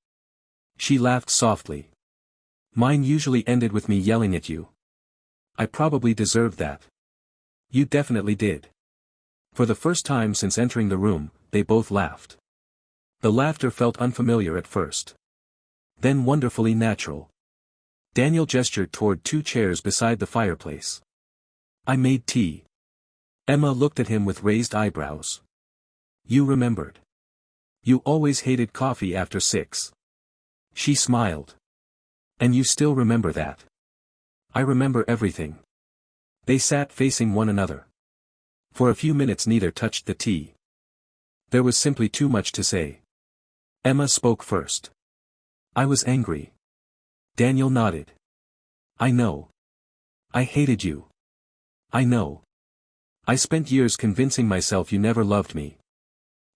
She laughed softly. Mine usually ended with me yelling at you. I probably deserved that. You definitely did. For the first time since entering the room, they both laughed. The laughter felt unfamiliar at first. Then wonderfully natural. Daniel gestured toward two chairs beside the fireplace. I made tea. Emma looked at him with raised eyebrows. You remembered. You always hated coffee after 6. She smiled. And you still remember that. I remember everything. They sat facing one another. For a few minutes neither touched the tea. There was simply too much to say. Emma spoke first. I was angry. Daniel nodded. I know. I hated you. I know. I spent years convincing myself you never loved me.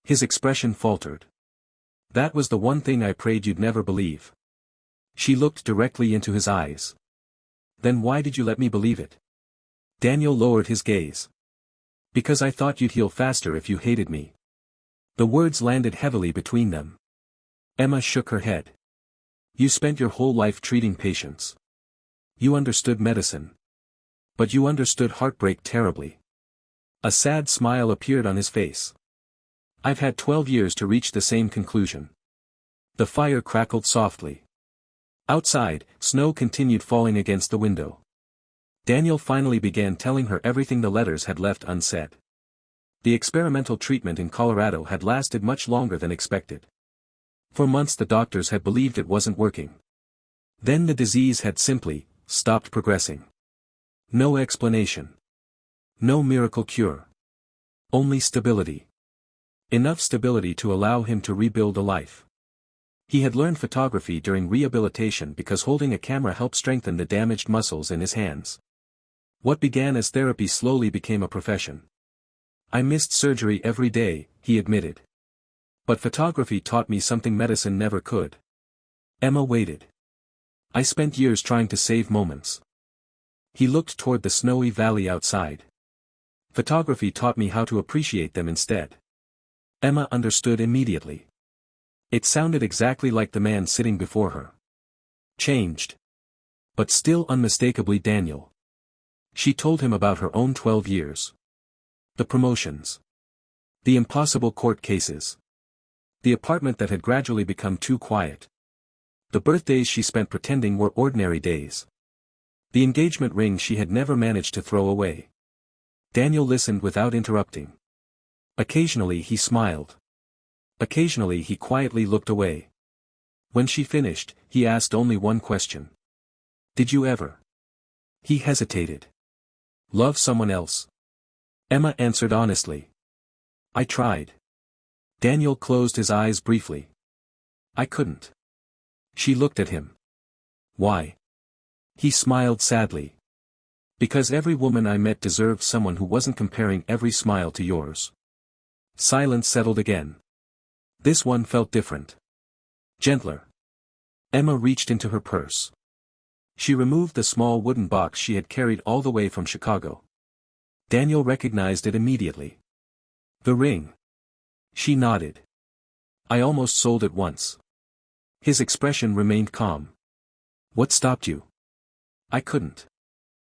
His expression faltered. That was the one thing I prayed you'd never believe. She looked directly into his eyes. Then why did you let me believe it? Daniel lowered his gaze. Because I thought you'd heal faster if you hated me. The words landed heavily between them. Emma shook her head. You spent your whole life treating patients. You understood medicine. But you understood heartbreak terribly. A sad smile appeared on his face. I've had 12 years to reach the same conclusion. The fire crackled softly. Outside, snow continued falling against the window. Daniel finally began telling her everything the letters had left unsaid. The experimental treatment in Colorado had lasted much longer than expected. For months the doctors had believed it wasn't working. Then the disease had simply stopped progressing. No explanation. No miracle cure. Only stability. Enough stability to allow him to rebuild a life. He had learned photography during rehabilitation because holding a camera helped strengthen the damaged muscles in his hands. What began as therapy slowly became a profession. I missed surgery every day, he admitted. But photography taught me something medicine never could. Emma waited. I spent years trying to save moments. He looked toward the snowy valley outside. Photography taught me how to appreciate them instead. Emma understood immediately. It sounded exactly like the man sitting before her. Changed. But still unmistakably Daniel. She told him about her own 12 years. The promotions. The impossible court cases. The apartment that had gradually become too quiet. The birthdays she spent pretending were ordinary days. The engagement ring she had never managed to throw away. Daniel listened without interrupting. Occasionally he smiled. Occasionally he quietly looked away. When she finished, he asked only one question. Did you ever? He hesitated. Love someone else? Emma answered honestly. I tried. Daniel closed his eyes briefly. I couldn't. She looked at him. Why? He smiled sadly. Because every woman I met deserved someone who wasn't comparing every smile to yours. Silence settled again. This one felt different. Gentler. Emma reached into her purse. She removed the small wooden box she had carried all the way from Chicago. Daniel recognized it immediately. The ring. She nodded. I almost sold it once. His expression remained calm. What stopped you? I couldn't.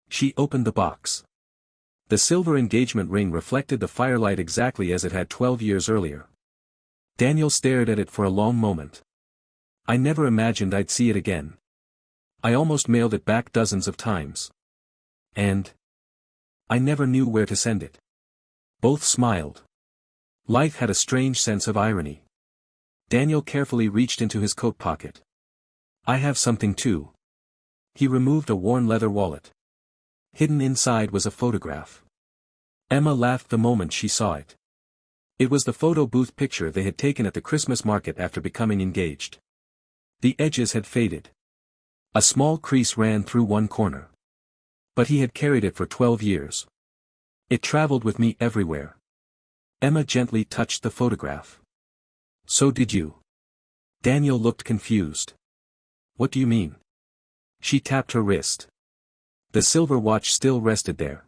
She opened the box. The silver engagement ring reflected the firelight exactly as it had 12 years earlier. Daniel stared at it for a long moment. I never imagined I'd see it again. I almost mailed it back dozens of times. And I never knew where to send it. Both smiled. Life had a strange sense of irony. Daniel carefully reached into his coat pocket. I have something too. He removed a worn leather wallet. Hidden inside was a photograph. Emma laughed the moment she saw it. It was the photo booth picture they had taken at the Christmas market after becoming engaged. The edges had faded. A small crease ran through one corner. But he had carried it for 12 years. It traveled with me everywhere. Emma gently touched the photograph. So did you. Daniel looked confused. What do you mean? She tapped her wrist. The silver watch still rested there.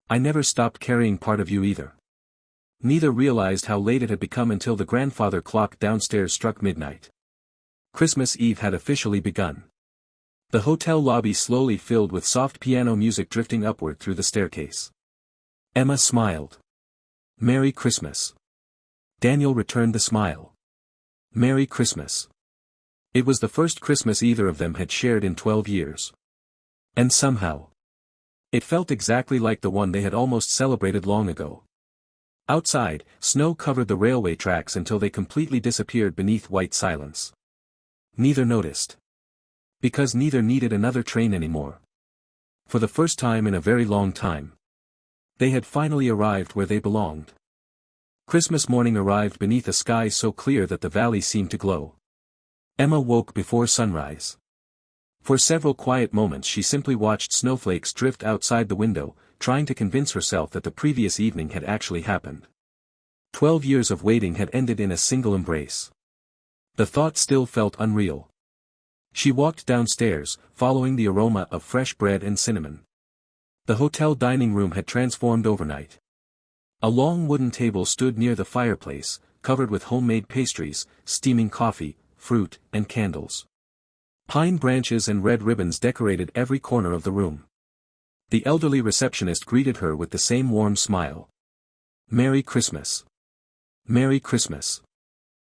I never stopped carrying part of you either. Neither realized how late it had become until the grandfather clock downstairs struck midnight. Christmas Eve had officially begun. The hotel lobby slowly filled with soft piano music drifting upward through the staircase. Emma smiled. Merry Christmas. Daniel returned the smile. Merry Christmas. It was the first Christmas either of them had shared in 12 years. And somehow, It felt exactly like the one they had almost celebrated long ago. Outside, snow covered the railway tracks until they completely disappeared beneath white silence. Neither noticed. Because neither needed another train anymore. For the first time in a very long time, they had finally arrived where they belonged. Christmas morning arrived beneath a sky so clear that the valley seemed to glow. Emma woke before sunrise. For several quiet moments she simply watched snowflakes drift outside the window, trying to convince herself that the previous evening had actually happened. 12 years of waiting had ended in a single embrace. The thought still felt unreal. She walked downstairs, following the aroma of fresh bread and cinnamon. The hotel dining room had transformed overnight. A long wooden table stood near the fireplace, covered with homemade pastries, steaming coffee, fruit, and candles. Pine branches and red ribbons decorated every corner of the room. The elderly receptionist greeted her with the same warm smile. "Merry Christmas. Merry Christmas.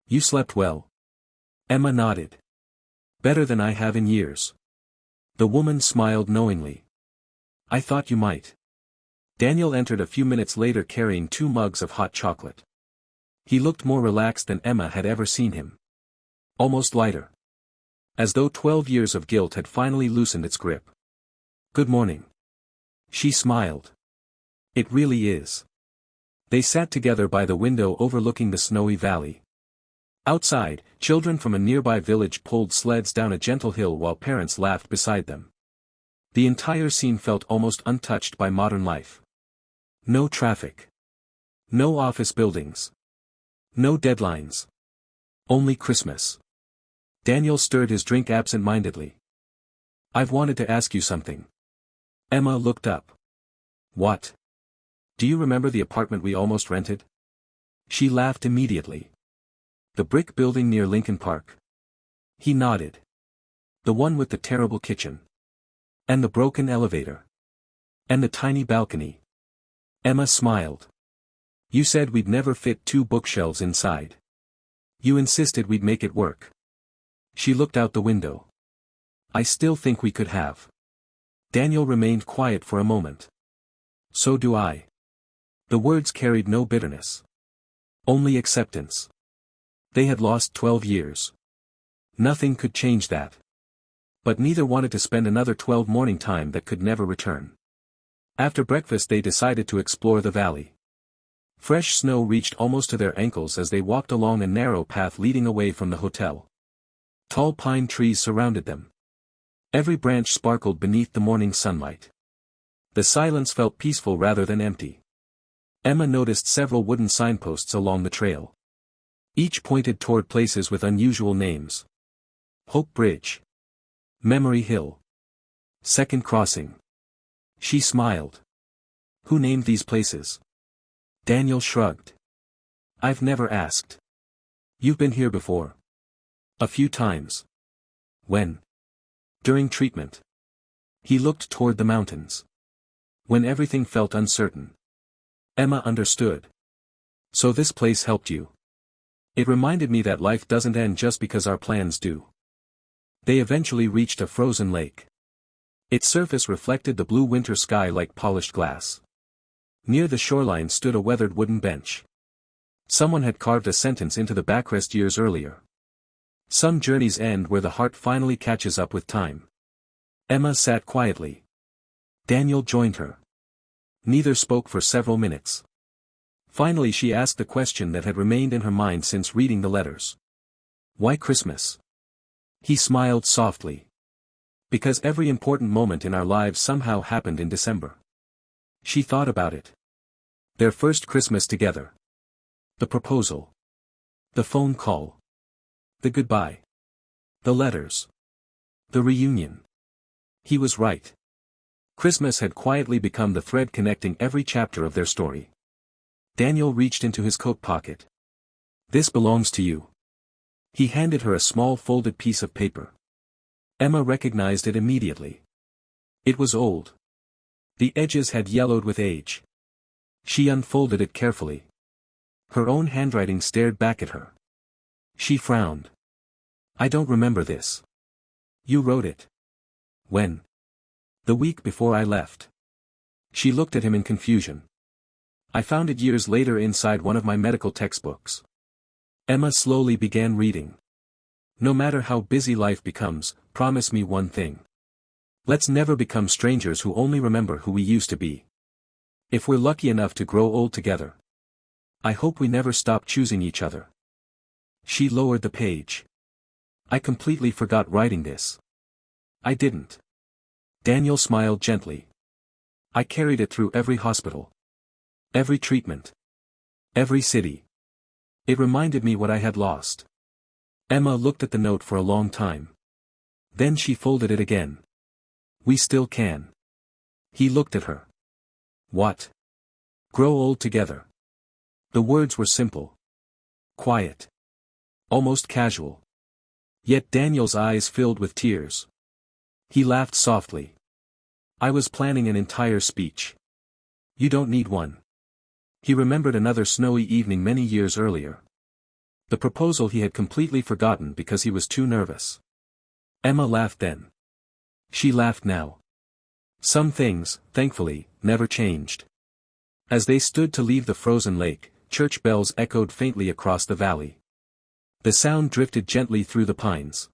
You slept well?" Emma nodded. "Better than I have in years." The woman smiled knowingly. "I thought you might." Daniel entered a few minutes later carrying 2 mugs of hot chocolate. He looked more relaxed than Emma had ever seen him. Almost lighter. As though 12 years of guilt had finally loosened its grip. "Good morning." She smiled. "It really is." They sat together by the window overlooking the snowy valley. Outside, children from a nearby village pulled sleds down a gentle hill while parents laughed beside them. The entire scene felt almost untouched by modern life. No traffic. No office buildings. No deadlines. Only Christmas. Daniel stirred his drink absent-mindedly. "I've wanted to ask you something." Emma looked up. "What?" "Do you remember the apartment we almost rented?" She laughed immediately. "The brick building near Lincoln Park?" He nodded. "The one with the terrible kitchen. And the broken elevator. And the tiny balcony." Emma smiled. "You said we'd never fit 2 bookshelves inside. You insisted we'd make it work." She looked out the window. "I still think we could have." Daniel remained quiet for a moment. "So do I." The words carried no bitterness. Only acceptance. They had lost 12 years. Nothing could change that. But neither wanted to spend another 12 morning time that could never return. After breakfast they decided to explore the valley. Fresh snow reached almost to their ankles as they walked along a narrow path leading away from the hotel. Tall pine trees surrounded them. Every branch sparkled beneath the morning sunlight. The silence felt peaceful rather than empty. Emma noticed several wooden signposts along the trail. Each pointed toward places with unusual names. Hope Bridge. Memory Hill. Second Crossing. She smiled. "Who named these places?" Daniel shrugged. "I've never asked." "You've been here before?" "A few times." "When?" "During treatment." He looked toward the mountains. "When everything felt uncertain." Emma understood. "So this place helped you?" "It reminded me that life doesn't end just because our plans do." They eventually reached a frozen lake. Its surface reflected the blue winter sky like polished glass. Near the shoreline stood a weathered wooden bench. Someone had carved a sentence into the backrest years earlier. "Some journeys end where the heart finally catches up with time." Emma sat quietly. Daniel joined her. Neither spoke for several minutes. Finally she asked the question that had remained in her mind since reading the letters. "Why Christmas?" He smiled softly. "Because every important moment in our lives somehow happened in December." She thought about it. Their first Christmas together. The proposal. The phone call. The goodbye. The letters. The reunion. He was right. Christmas had quietly become the thread connecting every chapter of their story. Daniel reached into his coat pocket. "This belongs to you." He handed her a small folded piece of paper. Emma recognized it immediately. It was old. The edges had yellowed with age. She unfolded it carefully. Her own handwriting stared back at her. She frowned. "I don't remember this." "You wrote it." "When?" "The week before I left." She looked at him in confusion. I found it years later inside one of my medical textbooks. Emma slowly began reading. No matter how busy life becomes, promise me one thing. Let's never become strangers who only remember who we used to be. If we're lucky enough to grow old together, I hope we never stop choosing each other. She lowered the page. I completely forgot writing this. I didn't. Daniel smiled gently. I carried it through every hospital. Every treatment. Every city. It reminded me what I had lost. Emma looked at the note for a long time. Then she folded it again. We still can. He looked at her. What? Grow old together. The words were simple. Quiet. Almost casual. Yet Daniel's eyes filled with tears. He laughed softly. I was planning an entire speech. You don't need one. He remembered another snowy evening many years earlier. The proposal he had completely forgotten because he was too nervous. Emma laughed then. She laughed now. Some things, thankfully, never changed. As they stood to leave the frozen lake, church bells echoed faintly across the valley. The sound drifted gently through the pines.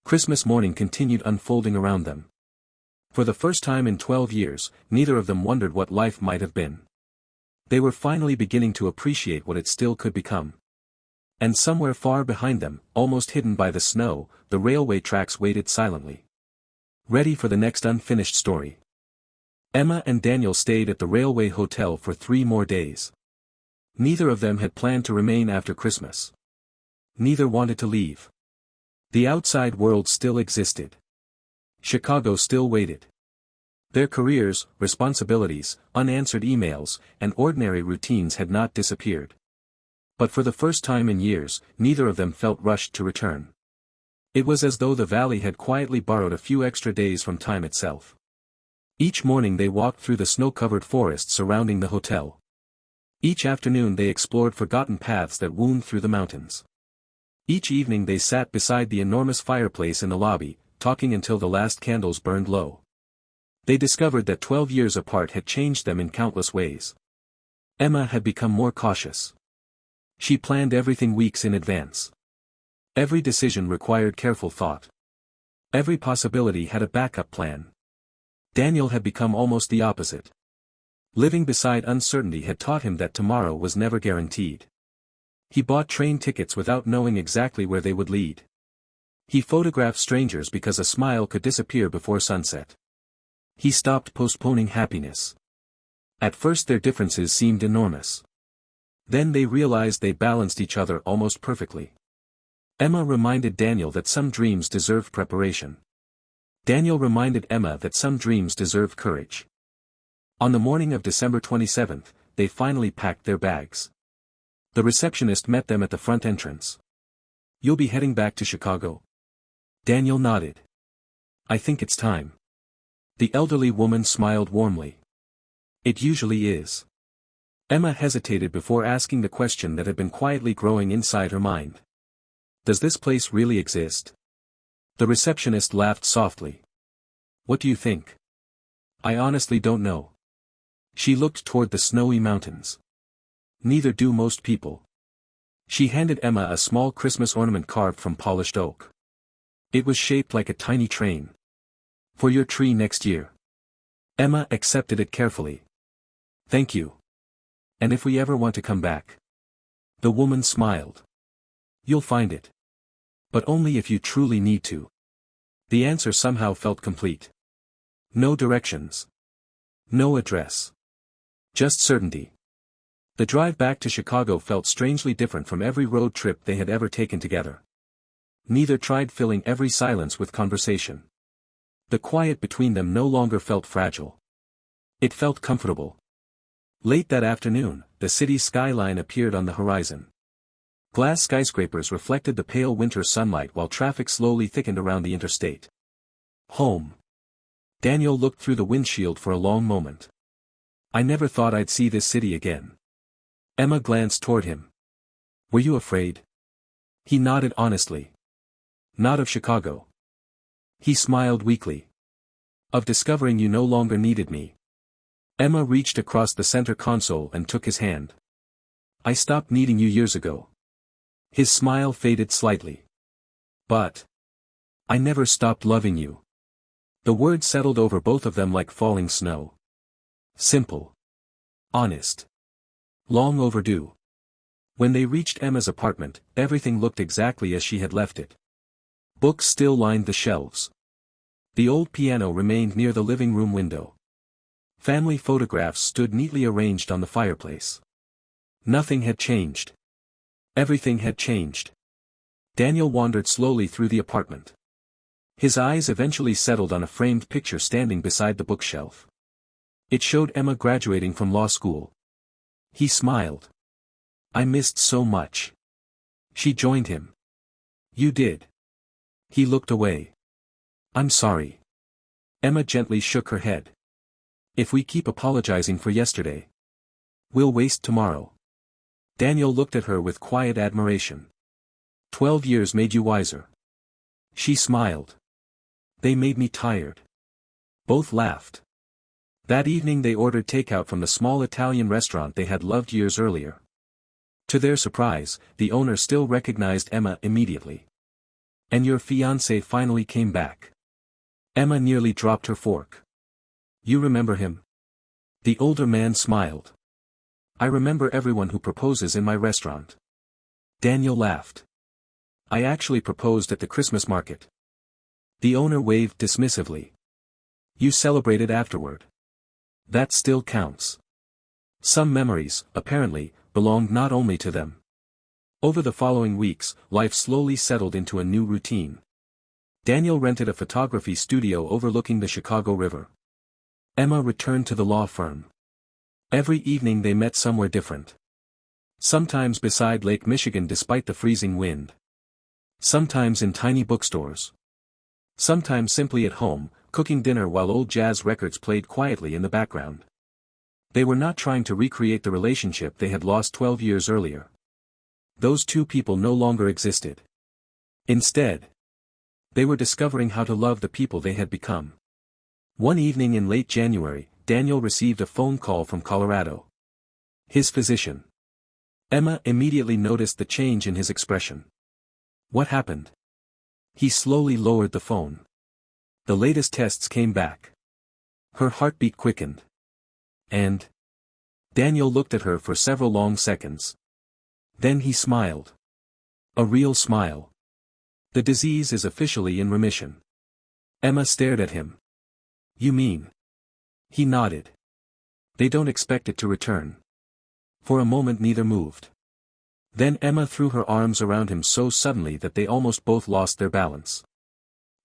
Christmas morning continued unfolding around them. For the first time in 12 years, neither of them wondered what life might have been. They were finally beginning to appreciate what it still could become. And somewhere far behind them, almost hidden by the snow, the railway tracks waited silently. Ready for the next unfinished story. Emma and Daniel stayed at the railway hotel for 3 more days. Neither of them had planned to remain after Christmas. Neither wanted to leave. The outside world still existed. Chicago still waited. Their careers, responsibilities, unanswered emails, and ordinary routines had not disappeared. But for the first time in years, neither of them felt rushed to return. It was as though the valley had quietly borrowed a few extra days from time itself. Each morning they walked through the snow-covered forest surrounding the hotel. Each afternoon they explored forgotten paths that wound through the mountains. Each evening they sat beside the enormous fireplace in the lobby, talking until the last candles burned low. They discovered that 12 years apart had changed them in countless ways. Emma had become more cautious. She planned everything weeks in advance. Every decision required careful thought. Every possibility had a backup plan. Daniel had become almost the opposite. Living beside uncertainty had taught him that tomorrow was never guaranteed. He bought train tickets without knowing exactly where they would lead. He photographed strangers because a smile could disappear before sunset. He stopped postponing happiness. At first their differences seemed enormous. Then they realized they balanced each other almost perfectly. Emma reminded Daniel that some dreams deserved preparation. Daniel reminded Emma that some dreams deserved courage. On the morning of December 27th, they finally packed their bags. The receptionist met them at the front entrance. You'll be heading back to Chicago? Daniel nodded. I think it's time. The elderly woman smiled warmly. It usually is. Emma hesitated before asking the question that had been quietly growing inside her mind. Does this place really exist? The receptionist laughed softly. What do you think? I honestly don't know. She looked toward the snowy mountains. Neither do most people. She handed Emma a small Christmas ornament carved from polished oak. It was shaped like a tiny train. For your tree next year. Emma accepted it carefully. Thank you. And if we ever want to come back? The woman smiled. You'll find it. But only if you truly need to. The answer somehow felt complete. No directions. No address. Just certainty. The drive back to Chicago felt strangely different from every road trip they had ever taken together. Neither tried filling every silence with conversation. The quiet between them no longer felt fragile. It felt comfortable. Late that afternoon, the city's skyline appeared on the horizon. Glass skyscrapers reflected the pale winter sunlight while traffic slowly thickened around the interstate. Home. Daniel looked through the windshield for a long moment. I never thought I'd see this city again. Emma glanced toward him. Were you afraid? He nodded honestly. Not of Chicago. He smiled weakly. Of discovering you no longer needed me. Emma reached across the center console and took his hand. I stopped needing you years ago. His smile faded slightly. But I never stopped loving you. The words settled over both of them like falling snow. Simple. Honest. Long overdue. When they reached Emma's apartment, everything looked exactly as she had left it. Books still lined the shelves. The old piano remained near the living room window. Family photographs stood neatly arranged on the fireplace. Nothing had changed. Everything had changed. Daniel wandered slowly through the apartment. His eyes eventually settled on a framed picture standing beside the bookshelf. It showed Emma graduating from law school. He smiled. I missed so much. She joined him. You did. He looked away. I'm sorry. Emma gently shook her head. If we keep apologizing for yesterday, we'll waste tomorrow. Daniel looked at her with quiet admiration. 12 years made you wiser. She smiled. They made me tired. Both laughed. That evening they ordered takeout from the small Italian restaurant they had loved years earlier. To their surprise, the owner still recognized Emma immediately. And your fiancé finally came back. Emma nearly dropped her fork. You remember him? The older man smiled. I remember everyone who proposes in my restaurant. Daniel laughed. I actually proposed at the Christmas market. The owner waved dismissively. You celebrated afterward. That still counts. Some memories, apparently, belonged not only to them. Over the following weeks, life slowly settled into a new routine. Daniel rented a photography studio overlooking the Chicago River. Emma returned to the law firm. Every evening they met somewhere different. Sometimes beside Lake Michigan despite the freezing wind. Sometimes in tiny bookstores. Sometimes simply at home, cooking dinner while old jazz records played quietly in the background. They were not trying to recreate the relationship they had lost 12 years earlier. Those two people no longer existed. Instead, they were discovering how to love the people they had become. One evening in late January, Daniel received a phone call from Colorado. His physician. Emma immediately noticed the change in his expression. What happened? He slowly lowered the phone. The latest tests came back. Her heartbeat quickened. And Daniel looked at her for several long seconds. Then he smiled. A real smile. The disease is officially in remission. Emma stared at him. You mean? He nodded. They don't expect it to return. For a moment neither moved. Then Emma threw her arms around him so suddenly that they almost both lost their balance.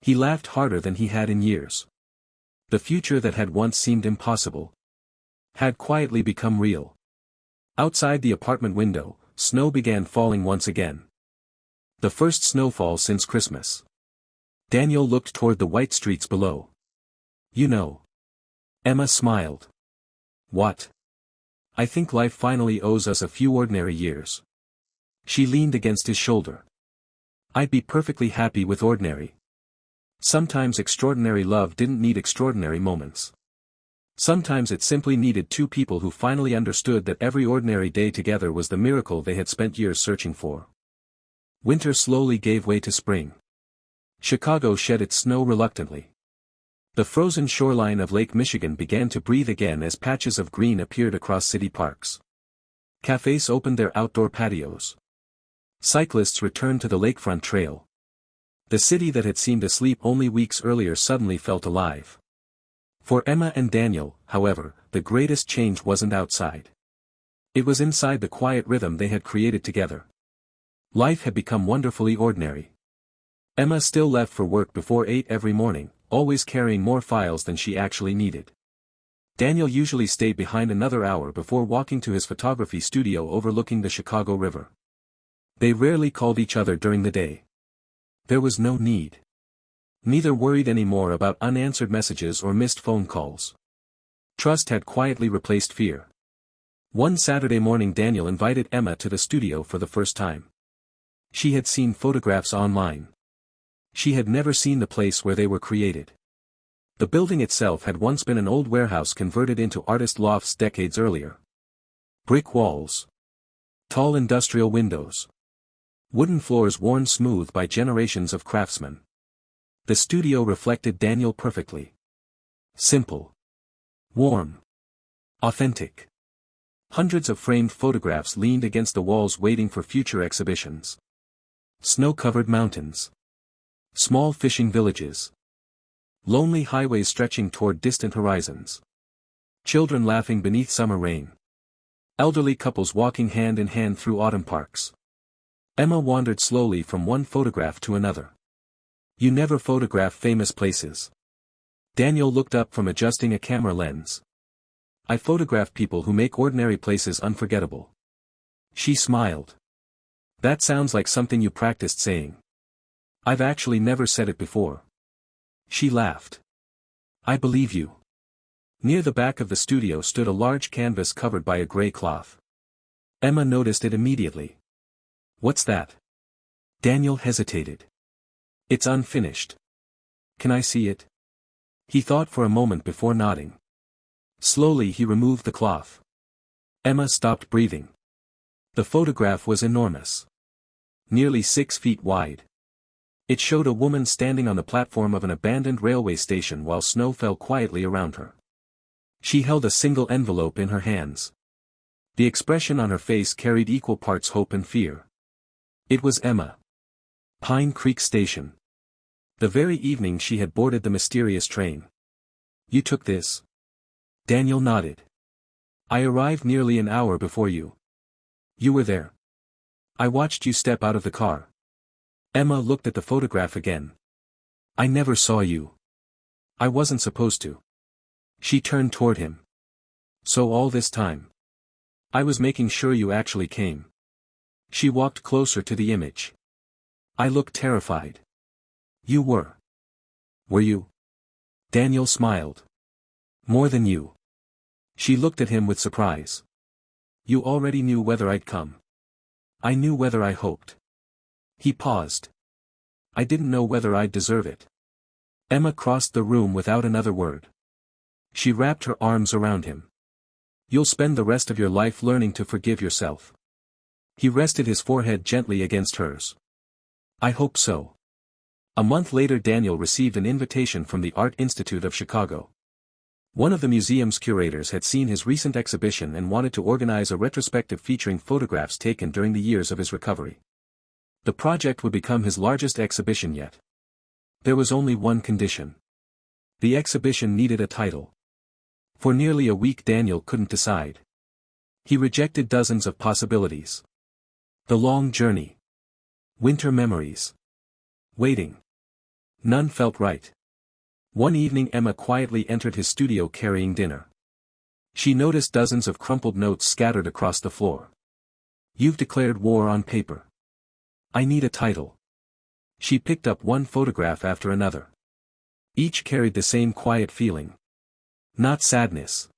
He laughed harder than he had in years. The future that had once seemed impossible had quietly become real. Outside the apartment window, snow began falling once again. The first snowfall since Christmas. Daniel looked toward the white streets below. You know. Emma smiled. What? I think life finally owes us a few ordinary years. She leaned against his shoulder. I'd be perfectly happy with ordinary. Sometimes extraordinary love didn't need extraordinary moments. Sometimes it simply needed two people who finally understood that every ordinary day together was the miracle they had spent years searching for. Winter slowly gave way to spring. Chicago shed its snow reluctantly. The frozen shoreline of Lake Michigan began to breathe again as patches of green appeared across city parks. Cafes opened their outdoor patios. Cyclists returned to the lakefront trail. The city that had seemed asleep only weeks earlier suddenly felt alive. For Emma and Daniel, however, the greatest change wasn't outside. It was inside the quiet rhythm they had created together. Life had become wonderfully ordinary. Emma still left for work before 8 every morning, always carrying more files than she actually needed. Daniel usually stayed behind another hour before walking to his photography studio overlooking the Chicago River. They rarely called each other during the day. There was no need. Neither worried anymore about unanswered messages or missed phone calls. Trust had quietly replaced fear. One Saturday morning Daniel invited Emma to the studio for the first time. She had seen photographs online. She had never seen the place where they were created. The building itself had once been an old warehouse converted into artist lofts decades earlier. Brick walls. Tall industrial windows. Wooden floors worn smooth by generations of craftsmen. The studio reflected Daniel perfectly. Simple. Warm. Authentic. Hundreds of framed photographs leaned against the walls waiting for future exhibitions. Snow-covered mountains. Small fishing villages. Lonely highways stretching toward distant horizons. Children laughing beneath summer rain. Elderly couples walking hand in hand through autumn parks. Emma wandered slowly from one photograph to another. You never photograph famous places. Daniel looked up from adjusting a camera lens. I photograph people who make ordinary places unforgettable. She smiled. That sounds like something you practiced saying. I've actually never said it before. She laughed. I believe you. Near the back of the studio stood a large canvas covered by a gray cloth. Emma noticed it immediately. What's that? Daniel hesitated. It's unfinished. Can I see it? He thought for a moment before nodding. Slowly he removed the cloth. Emma stopped breathing. The photograph was enormous. Nearly 6 feet wide. It showed a woman standing on the platform of an abandoned railway station while snow fell quietly around her. She held a single envelope in her hands. The expression on her face carried equal parts hope and fear. It was Emma. Pine Creek Station. The very evening she had boarded the mysterious train. You took this? Daniel nodded. I arrived nearly an hour before you. You were there. I watched you step out of the car. Emma looked at the photograph again. I never saw you. I wasn't supposed to. She turned toward him. So all this time. I was making sure you actually came. She walked closer to the image. I looked terrified. You were. Were you? Daniel smiled. More than you. She looked at him with surprise. You already knew whether I'd come. I knew whether I hoped. He paused. I didn't know whether I'd deserve it. Emma crossed the room without another word. She wrapped her arms around him. You'll spend the rest of your life learning to forgive yourself. He rested his forehead gently against hers. I hope so. A month later Daniel received an invitation from the Art Institute of Chicago. One of the museum's curators had seen his recent exhibition and wanted to organize a retrospective featuring photographs taken during the years of his recovery. The project would become his largest exhibition yet. There was only one condition. The exhibition needed a title. For nearly a week Daniel couldn't decide. He rejected dozens of possibilities. The Long Journey. Winter Memories. Waiting. None felt right. One evening Emma quietly entered his studio carrying dinner. She noticed dozens of crumpled notes scattered across the floor. You've declared war on paper. I need a title. She picked up one photograph after another. Each carried the same quiet feeling. Not sadness.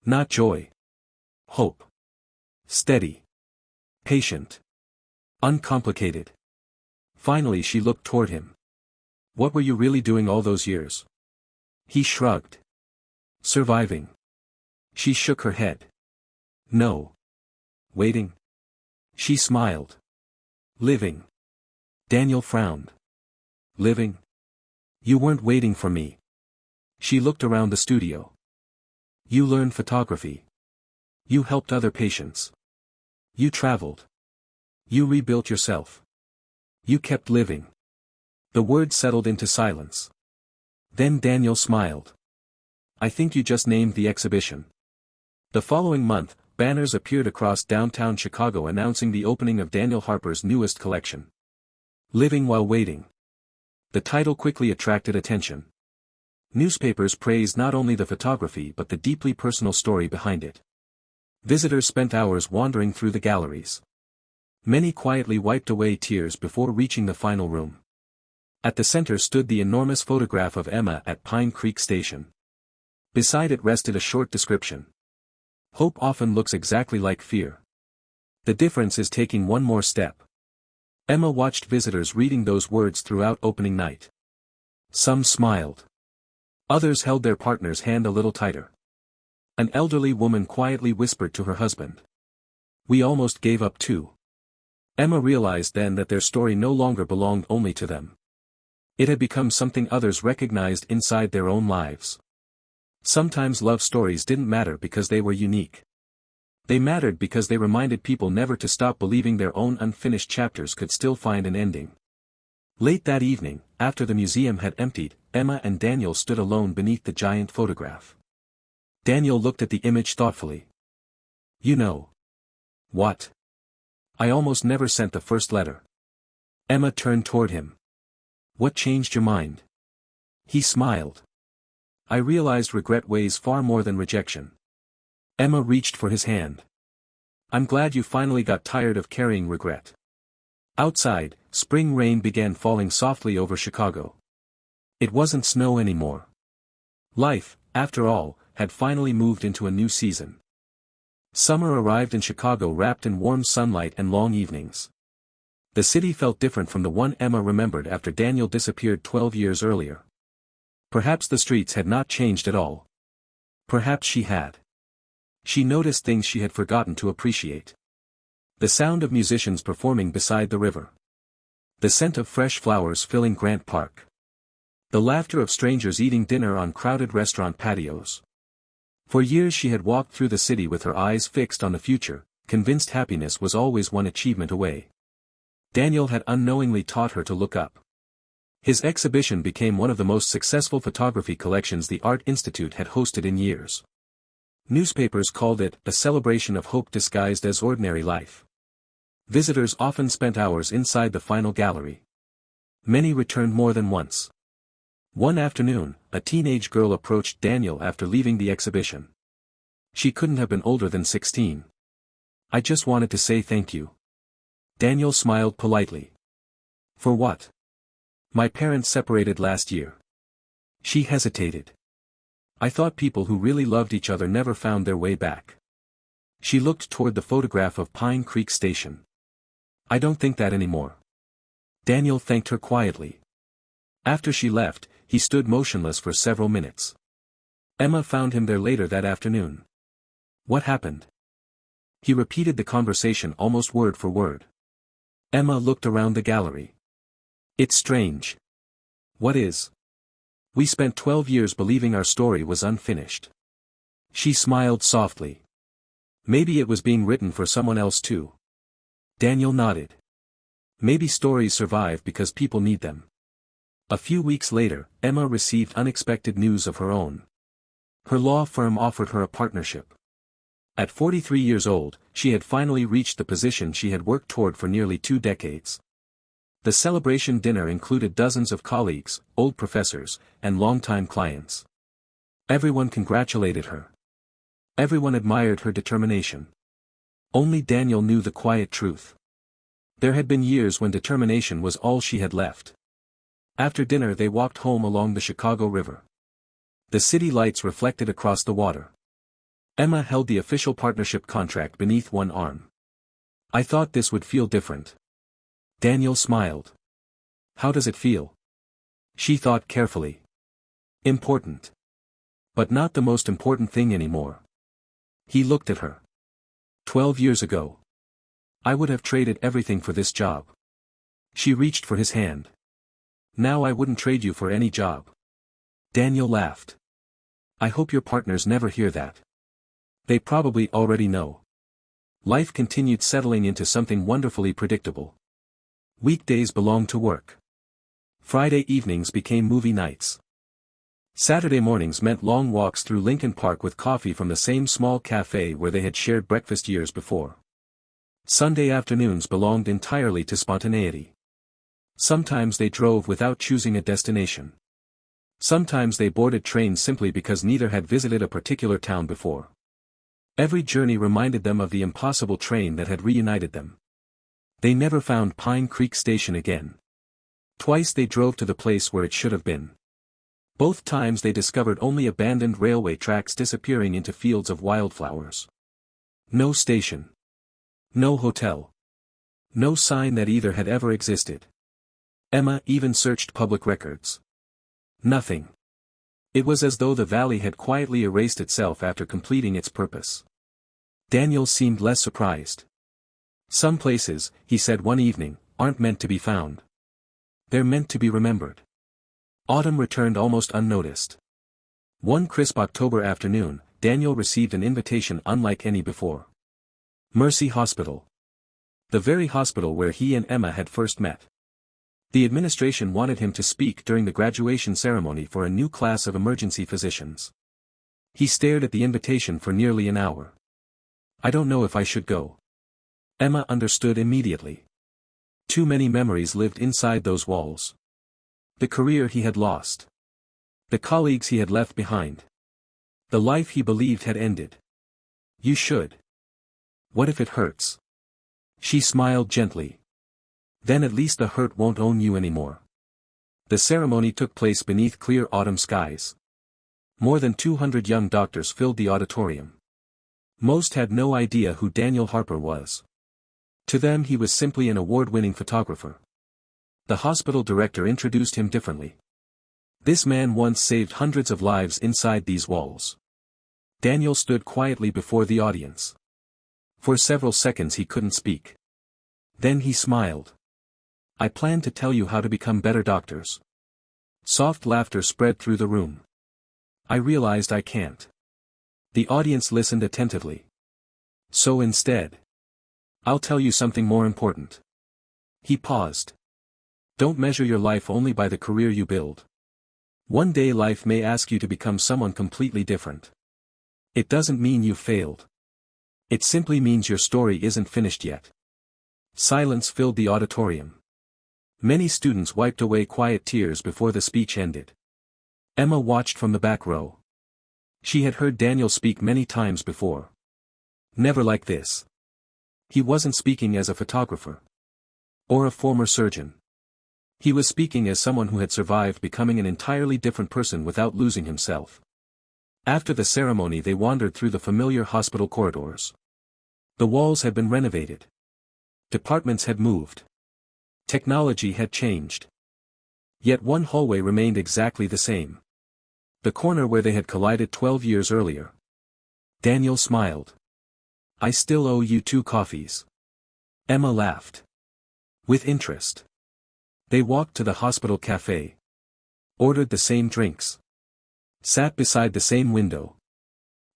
Not joy. Hope. Steady. Patient. Uncomplicated. Finally she looked toward him. What were you really doing all those years? He shrugged. Surviving. She shook her head. No. Waiting. She smiled. Living. Daniel frowned. Living? You weren't waiting for me. She looked around the studio. You learned photography. You helped other patients. You traveled. You rebuilt yourself. You kept living. The words settled into silence. Then Daniel smiled. I think you just named the exhibition. The following month, banners appeared across downtown Chicago announcing the opening of Daniel Harper's newest collection. Living While Waiting. The title quickly attracted attention. Newspapers praised not only the photography but the deeply personal story behind it. Visitors spent hours wandering through the galleries. Many quietly wiped away tears before reaching the final room. At the center stood the enormous photograph of Emma at Pine Creek Station. Beside it rested a short description. Hope often looks exactly like fear. The difference is taking one more step. Emma watched visitors reading those words throughout opening night. Some smiled. Others held their partner's hand a little tighter. An elderly woman quietly whispered to her husband. "We almost gave up too." Emma realized then that their story no longer belonged only to them. It had become something others recognized inside their own lives. Sometimes love stories didn't matter because they were unique. They mattered because they reminded people never to stop believing their own unfinished chapters could still find an ending. Late that evening, after the museum had emptied, Emma and Daniel stood alone beneath the giant photograph. Daniel looked at the image thoughtfully. "You know." "What?" "I almost never sent the first letter." Emma turned toward him. "What changed your mind?" He smiled. "I realized regret weighs far more than rejection." Emma reached for his hand. "I'm glad you finally got tired of carrying regret." Outside, spring rain began falling softly over Chicago. It wasn't snow anymore. Life, after all, had finally moved into a new season. Summer arrived in Chicago wrapped in warm sunlight and long evenings. The city felt different from the one Emma remembered after Daniel disappeared 12 years earlier. Perhaps the streets had not changed at all. Perhaps she had. She noticed things she had forgotten to appreciate. The sound of musicians performing beside the river. The scent of fresh flowers filling Grant Park. The laughter of strangers eating dinner on crowded restaurant patios. For years she had walked through the city with her eyes fixed on the future, convinced happiness was always one achievement away. Daniel had unknowingly taught her to look up. His exhibition became one of the most successful photography collections the Art Institute had hosted in years. Newspapers called it a celebration of hope disguised as ordinary life. Visitors often spent hours inside the final gallery. Many returned more than once. One afternoon, a teenage girl approached Daniel after leaving the exhibition. She couldn't have been older than 16. "I just wanted to say thank you." Daniel smiled politely. "For what?" "My parents separated last year." She hesitated. "I thought people who really loved each other never found their way back." She looked toward the photograph of Pine Creek Station. "I don't think that anymore." Daniel thanked her quietly. After she left, he stood motionless for several minutes. Emma found him there later that afternoon. "What happened?" He repeated the conversation almost word for word. Emma looked around the gallery. "It's strange." "What is?" "We spent 12 years believing our story was unfinished." She smiled softly. "Maybe it was being written for someone else too." Daniel nodded. "Maybe stories survive because people need them." A few weeks later, Emma received unexpected news of her own. Her law firm offered her a partnership. At 43 years old, she had finally reached the position she had worked toward for nearly 2 decades. The celebration dinner included dozens of colleagues, old professors, and longtime clients. Everyone congratulated her. Everyone admired her determination. Only Daniel knew the quiet truth. There had been years when determination was all she had left. After dinner they walked home along the Chicago River. The city lights reflected across the water. Emma held the official partnership contract beneath one arm. "I thought this would feel different." Daniel smiled. "How does it feel?" She thought carefully. "Important. But not the most important thing anymore." He looked at her. 12 years ago. I would have traded everything for this job." She reached for his hand. "Now I wouldn't trade you for any job." Daniel laughed. "I hope your partners never hear that. They probably already know." Life continued settling into something wonderfully predictable. Weekdays belonged to work. Friday evenings became movie nights. Saturday mornings meant long walks through Lincoln Park with coffee from the same small cafe where they had shared breakfast years before. Sunday afternoons belonged entirely to spontaneity. Sometimes they drove without choosing a destination. Sometimes they boarded trains simply because neither had visited a particular town before. Every journey reminded them of the impossible train that had reunited them. They never found Pine Creek Station again. Twice they drove to the place where it should have been. Both times they discovered only abandoned railway tracks disappearing into fields of wildflowers. No station. No hotel. No sign that either had ever existed. Emma even searched public records. Nothing. It was as though the valley had quietly erased itself after completing its purpose. Daniel seemed less surprised. Some places, he said one evening, aren't meant to be found. They're meant to be remembered. Autumn returned almost unnoticed. One crisp October afternoon, Daniel received an invitation unlike any before. Mercy Hospital. The very hospital where he and Emma had first met. The administration wanted him to speak during the graduation ceremony for a new class of emergency physicians. He stared at the invitation for nearly an hour. I don't know if I should go. Emma understood immediately. Too many memories lived inside those walls. The career he had lost. The colleagues he had left behind. The life he believed had ended. You should. What if it hurts? She smiled gently. Then at least the hurt won't own you anymore. The ceremony took place beneath clear autumn skies. More than 200 young doctors filled the auditorium. Most had no idea who Daniel Harper was. To them he was simply an award-winning photographer. The hospital director introduced him differently. This man once saved hundreds of lives inside these walls. Daniel stood quietly before the audience. For several seconds he couldn't speak. Then he smiled. I plan to tell you how to become better doctors. Soft laughter spread through the room. I realized I can't. The audience listened attentively. So instead, I'll tell you something more important. He paused. Don't measure your life only by the career you build. One day life may ask you to become someone completely different. It doesn't mean you failed. It simply means your story isn't finished yet. Silence filled the auditorium. Many students wiped away quiet tears before the speech ended. Emma watched from the back row. She had heard Daniel speak many times before. Never like this. He wasn't speaking as a photographer. Or a former surgeon. He was speaking as someone who had survived becoming an entirely different person without losing himself. After the ceremony they wandered through the familiar hospital corridors. The walls had been renovated. Departments had moved. Technology had changed. Yet one hallway remained exactly the same. The corner where they had collided 12 years earlier. Daniel smiled. I still owe you 2 coffees. Emma laughed. With interest. They walked to the hospital cafe. Ordered the same drinks. Sat beside the same window.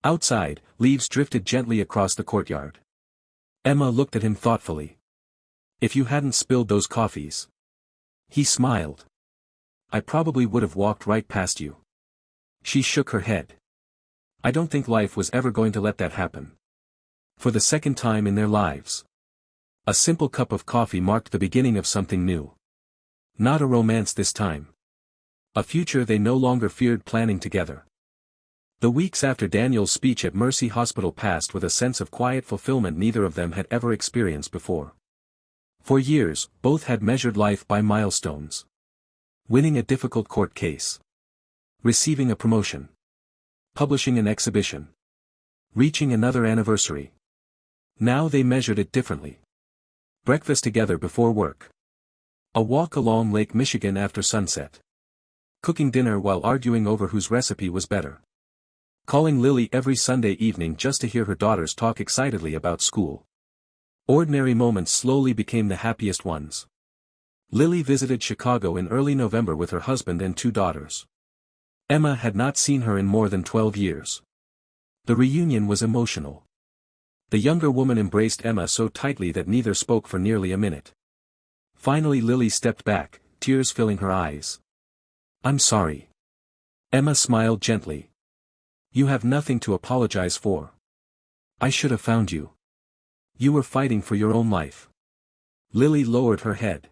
Outside, leaves drifted gently across the courtyard. Emma looked at him thoughtfully. If you hadn't spilled those coffees. He smiled. I probably would have walked right past you. She shook her head. I don't think life was ever going to let that happen. For the second time in their lives. A simple cup of coffee marked the beginning of something new. Not a romance this time. A future they no longer feared planning together. The weeks after Daniel's speech at Mercy Hospital passed with a sense of quiet fulfillment neither of them had ever experienced before. For years, both had measured life by milestones. Winning a difficult court case. Receiving a promotion. Publishing an exhibition. Reaching another anniversary. Now they measured it differently. Breakfast together before work. A walk along Lake Michigan after sunset. Cooking dinner while arguing over whose recipe was better. Calling Lily every Sunday evening just to hear her daughters talk excitedly about school. Ordinary moments slowly became the happiest ones. Lily visited Chicago in early November with her husband and 2 daughters. Emma had not seen her in more than 12 years. The reunion was emotional. The younger woman embraced Emma so tightly that neither spoke for nearly a minute. Finally Lily stepped back, tears filling her eyes. I'm sorry. Emma smiled gently. You have nothing to apologize for. I should have found you. You were fighting for your own life. Lily lowered her head.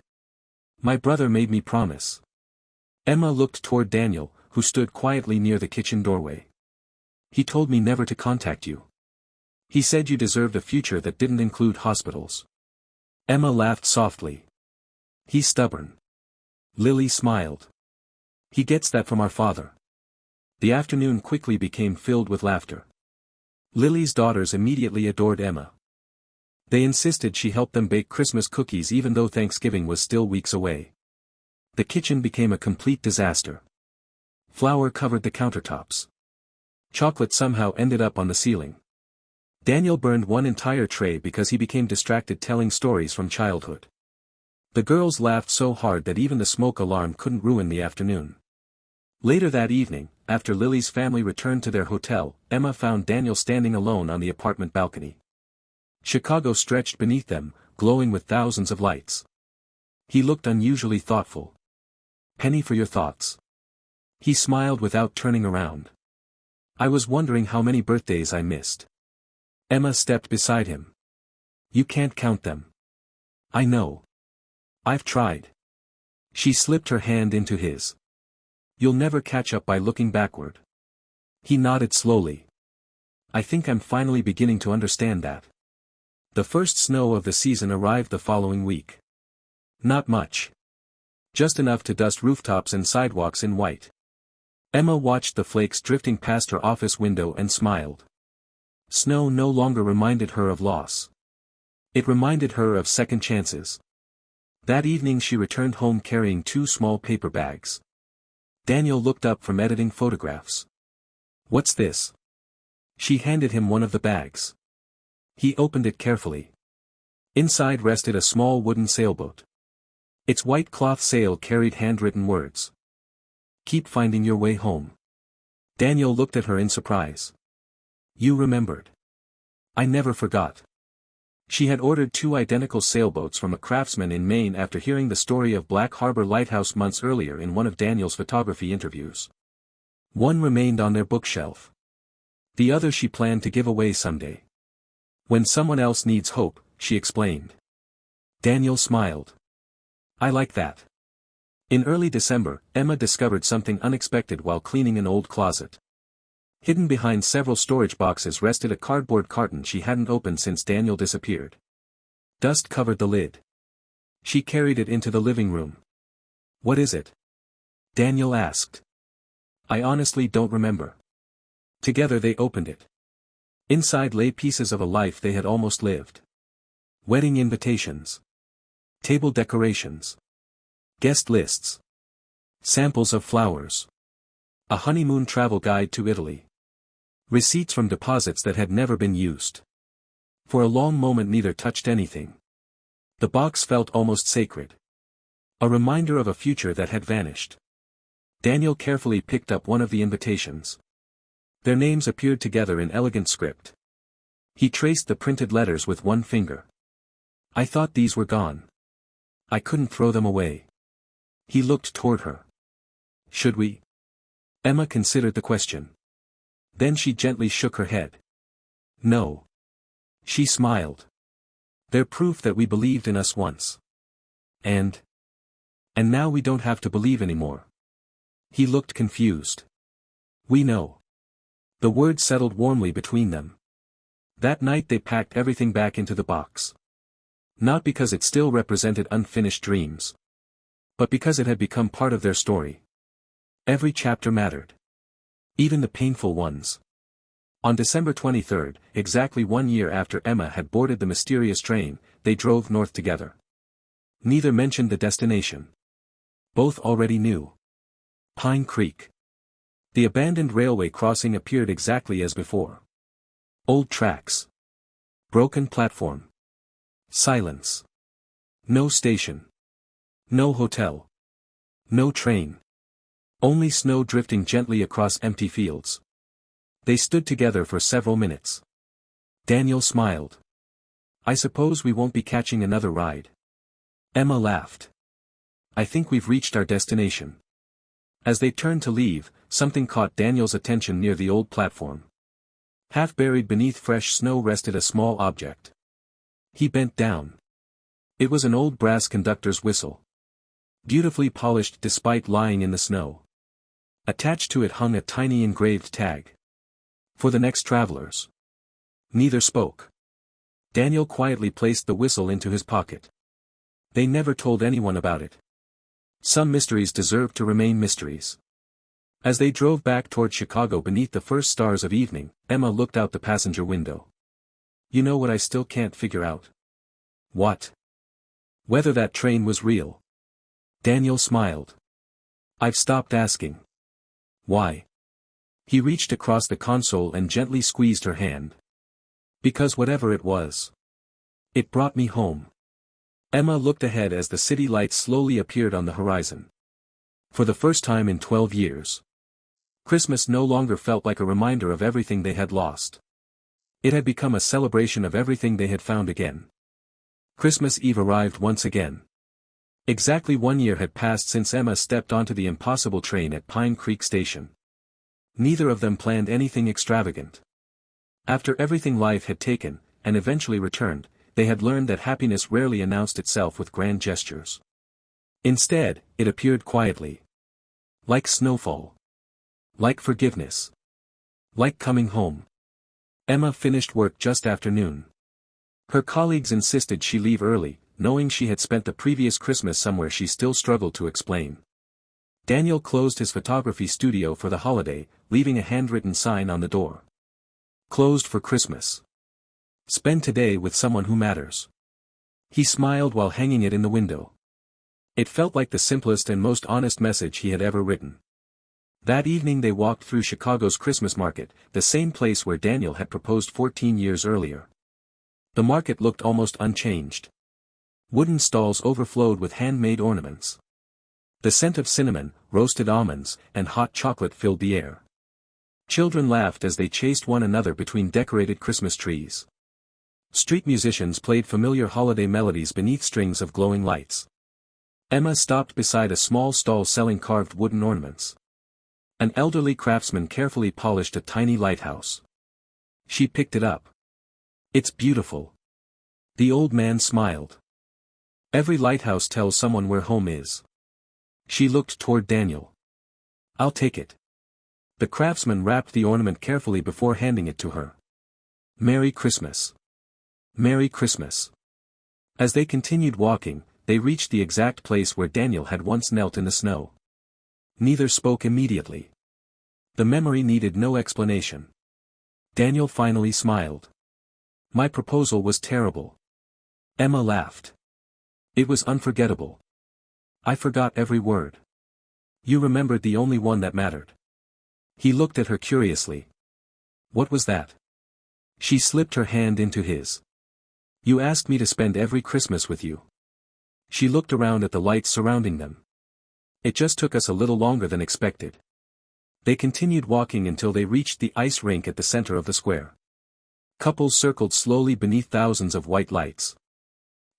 My brother made me promise. Emma looked toward Daniel, who stood quietly near the kitchen doorway. He told me never to contact you. He said you deserved a future that didn't include hospitals. Emma laughed softly. He's stubborn. Lily smiled. He gets that from our father. The afternoon quickly became filled with laughter. Lily's daughters immediately adored Emma. They insisted she help them bake Christmas cookies even though Thanksgiving was still weeks away. The kitchen became a complete disaster. Flour covered the countertops. Chocolate somehow ended up on the ceiling. Daniel burned one entire tray because he became distracted telling stories from childhood. The girls laughed so hard that even the smoke alarm couldn't ruin the afternoon. Later that evening, after Lily's family returned to their hotel, Emma found Daniel standing alone on the apartment balcony. Chicago stretched beneath them, glowing with thousands of lights. He looked unusually thoughtful. "Penny for your thoughts." He smiled without turning around. "I was wondering how many birthdays I missed." Emma stepped beside him. "You can't count them." "I know. I've tried." She slipped her hand into his. "You'll never catch up by looking backward." He nodded slowly. "I think I'm finally beginning to understand that." The first snow of the season arrived the following week. Not much. Just enough to dust rooftops and sidewalks in white. Emma watched the flakes drifting past her office window and smiled. Snow no longer reminded her of loss. It reminded her of second chances. That evening she returned home carrying 2 small paper bags. Daniel looked up from editing photographs. "What's this?" She handed him one of the bags. He opened it carefully. Inside rested a small wooden sailboat. Its white cloth sail carried handwritten words. "Keep finding your way home." Daniel looked at her in surprise. "You remembered." "I never forgot." She had ordered 2 identical sailboats from a craftsman in Maine after hearing the story of Black Harbor Lighthouse months earlier in one of Daniel's photography interviews. One remained on their bookshelf. The other she planned to give away someday. "When someone else needs hope," she explained. Daniel smiled. "I like that." In early December, Emma discovered something unexpected while cleaning an old closet. Hidden behind several storage boxes rested a cardboard carton she hadn't opened since Daniel disappeared. Dust covered the lid. She carried it into the living room. "What is it?" Daniel asked. "I honestly don't remember." Together they opened it. Inside lay pieces of a life they had almost lived. Wedding invitations. Table decorations. Guest lists. Samples of flowers. A honeymoon travel guide to Italy. Receipts from deposits that had never been used. For a long moment neither touched anything. The box felt almost sacred. A reminder of a future that had vanished. Daniel carefully picked up one of the invitations. Their names appeared together in elegant script. He traced the printed letters with one finger. "I thought these were gone. I couldn't throw them away." He looked toward her. "Should we?" Emma considered the question. Then she gently shook her head. "No." She smiled. "They're proof that we believed in us once. And now we don't have to believe anymore." He looked confused. "We know." The words settled warmly between them. That night they packed everything back into the box. Not because it still represented unfinished dreams. But because it had become part of their story. Every chapter mattered. Even the painful ones. On December 23, exactly 1 year after Emma had boarded the mysterious train, they drove north together. Neither mentioned the destination. Both already knew. Pine Creek. The abandoned railway crossing appeared exactly as before. Old tracks. Broken platform. Silence. No station. No hotel. No train. Only snow drifting gently across empty fields. They stood together for several minutes. Daniel smiled. "I suppose we won't be catching another ride." Emma laughed. "I think we've reached our destination." As they turned to leave, something caught Daniel's attention near the old platform. Half buried beneath fresh snow rested a small object. He bent down. It was an old brass conductor's whistle. Beautifully polished despite lying in the snow. Attached to it hung a tiny engraved tag. "For the next travelers." Neither spoke. Daniel quietly placed the whistle into his pocket. They never told anyone about it. Some mysteries deserve to remain mysteries. As they drove back toward Chicago beneath the first stars of evening, Emma looked out the passenger window. "You know what I still can't figure out?" "What?" "Whether that train was real." Daniel smiled. "I've stopped asking." Why? He reached across the console and gently squeezed her hand. Because whatever it was, it brought me home. Emma looked ahead as the city lights slowly appeared on the horizon. For the first time in 12 years, Christmas no longer felt like a reminder of everything they had lost. It had become a celebration of everything they had found again. Christmas Eve arrived once again. Exactly 1 year had passed since Emma stepped onto the impossible train at Pine Creek Station. Neither of them planned anything extravagant. After everything life had taken, and eventually returned, they had learned that happiness rarely announced itself with grand gestures. Instead, it appeared quietly. Like snowfall. Like forgiveness. Like coming home. Emma finished work just after noon. Her colleagues insisted she leave early, knowing she had spent the previous Christmas somewhere she still struggled to explain. Daniel closed his photography studio for the holiday, leaving a handwritten sign on the door. Closed for Christmas. Spend today with someone who matters. He smiled while hanging it in the window. It felt like the simplest and most honest message he had ever written. That evening they walked through Chicago's Christmas market, the same place where Daniel had proposed 14 years earlier. The market looked almost unchanged. Wooden stalls overflowed with handmade ornaments. The scent of cinnamon, roasted almonds, and hot chocolate filled the air. Children laughed as they chased one another between decorated Christmas trees. Street musicians played familiar holiday melodies beneath strings of glowing lights. Emma stopped beside a small stall selling carved wooden ornaments. An elderly craftsman carefully polished a tiny lighthouse. She picked it up. It's beautiful. The old man smiled. Every lighthouse tells someone where home is. She looked toward Daniel. I'll take it. The craftsman wrapped the ornament carefully before handing it to her. Merry Christmas. Merry Christmas. As they continued walking, they reached the exact place where Daniel had once knelt in the snow. Neither spoke immediately. The memory needed no explanation. Daniel finally smiled. My proposal was terrible. Emma laughed. It was unforgettable. I forgot every word. You remembered the only one that mattered. He looked at her curiously. What was that? She slipped her hand into his. You asked me to spend every Christmas with you. She looked around at the lights surrounding them. It just took us a little longer than expected. They continued walking until they reached the ice rink at the center of the square. Couples circled slowly beneath thousands of white lights.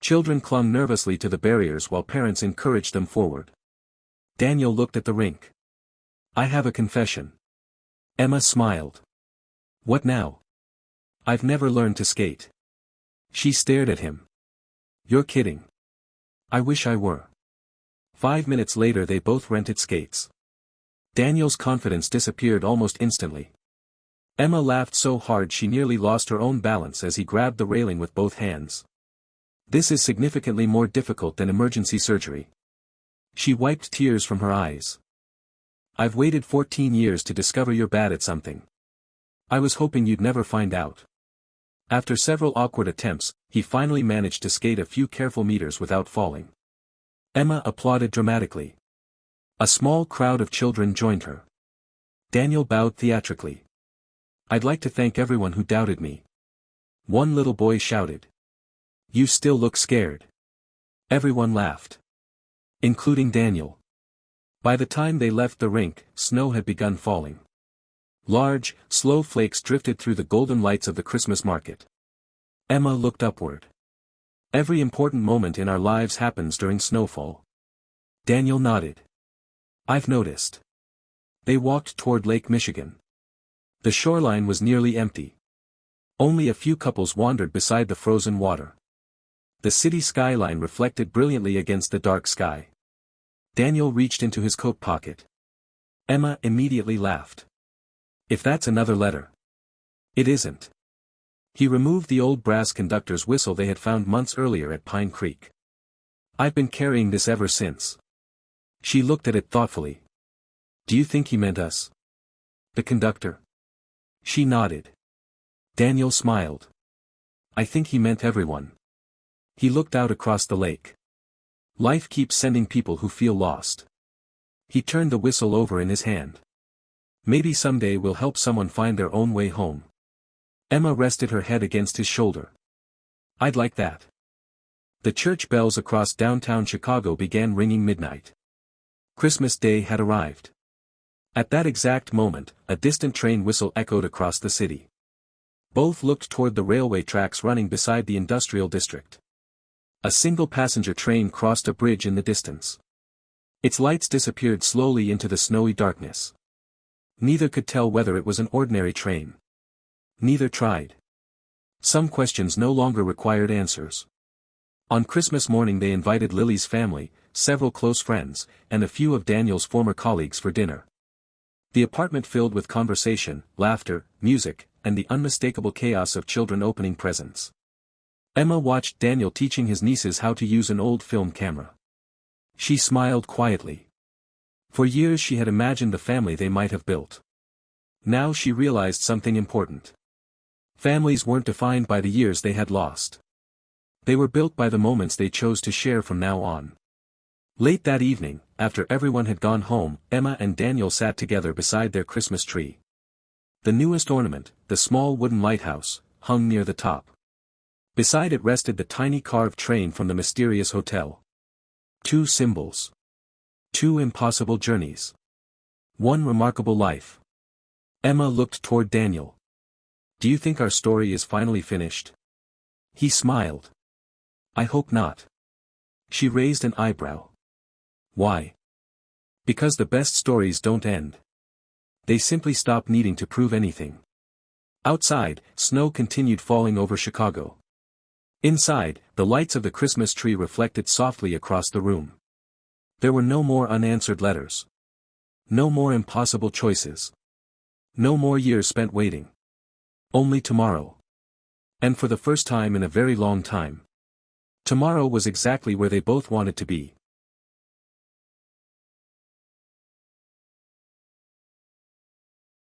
Children clung nervously to the barriers while parents encouraged them forward. Daniel looked at the rink. I have a confession. Emma smiled. What now? I've never learned to skate. She stared at him. You're kidding. I wish I were. 5 minutes later they both rented skates. Daniel's confidence disappeared almost instantly. Emma laughed so hard she nearly lost her own balance as he grabbed the railing with both hands. This is significantly more difficult than emergency surgery. She wiped tears from her eyes. I've waited 14 years to discover you're bad at something. I was hoping you'd never find out. After several awkward attempts, he finally managed to skate a few careful meters without falling. Emma applauded dramatically. A small crowd of children joined her. Daniel bowed theatrically. I'd like to thank everyone who doubted me. One little boy shouted. You still look scared. Everyone laughed. Including Daniel. By the time they left the rink, snow had begun falling. Large, slow flakes drifted through the golden lights of the Christmas market. Emma looked upward. Every important moment in our lives happens during snowfall. Daniel nodded. I've noticed. They walked toward Lake Michigan. The shoreline was nearly empty. Only a few couples wandered beside the frozen water. The city skyline reflected brilliantly against the dark sky. Daniel reached into his coat pocket. Emma immediately laughed. If that's another letter. It isn't. He removed the old brass conductor's whistle they had found months earlier at Pine Creek. I've been carrying this ever since. She looked at it thoughtfully. Do you think he meant us? The conductor? She nodded. Daniel smiled. I think he meant everyone. He looked out across the lake. Life keeps sending people who feel lost. He turned the whistle over in his hand. Maybe someday we'll help someone find their own way home. Emma rested her head against his shoulder. I'd like that. The church bells across downtown Chicago began ringing midnight. Christmas Day had arrived. At that exact moment, a distant train whistle echoed across the city. Both looked toward the railway tracks running beside the industrial district. A single passenger train crossed a bridge in the distance. Its lights disappeared slowly into the snowy darkness. Neither could tell whether it was an ordinary train. Neither tried. Some questions no longer required answers. On Christmas morning they invited Lily's family, several close friends, and a few of Daniel's former colleagues for dinner. The apartment filled with conversation, laughter, music, and the unmistakable chaos of children opening presents. Emma watched Daniel teaching his nieces how to use an old film camera. She smiled quietly. For years she had imagined the family they might have built. Now she realized something important. Families weren't defined by the years they had lost. They were built by the moments they chose to share from now on. Late that evening, after everyone had gone home, Emma and Daniel sat together beside their Christmas tree. The newest ornament, the small wooden lighthouse, hung near the top. Beside it rested the tiny carved train from the mysterious hotel. Two symbols. Two impossible journeys. One remarkable life. Emma looked toward Daniel. Do you think our story is finally finished? He smiled. I hope not. She raised an eyebrow. Why? Because the best stories don't end. They simply stop needing to prove anything. Outside, snow continued falling over Chicago. Inside, the lights of the Christmas tree reflected softly across the room. There were no more unanswered letters. No more impossible choices. No more years spent waiting. Only tomorrow. And for the first time in a very long time. Tomorrow was exactly where they both wanted to be.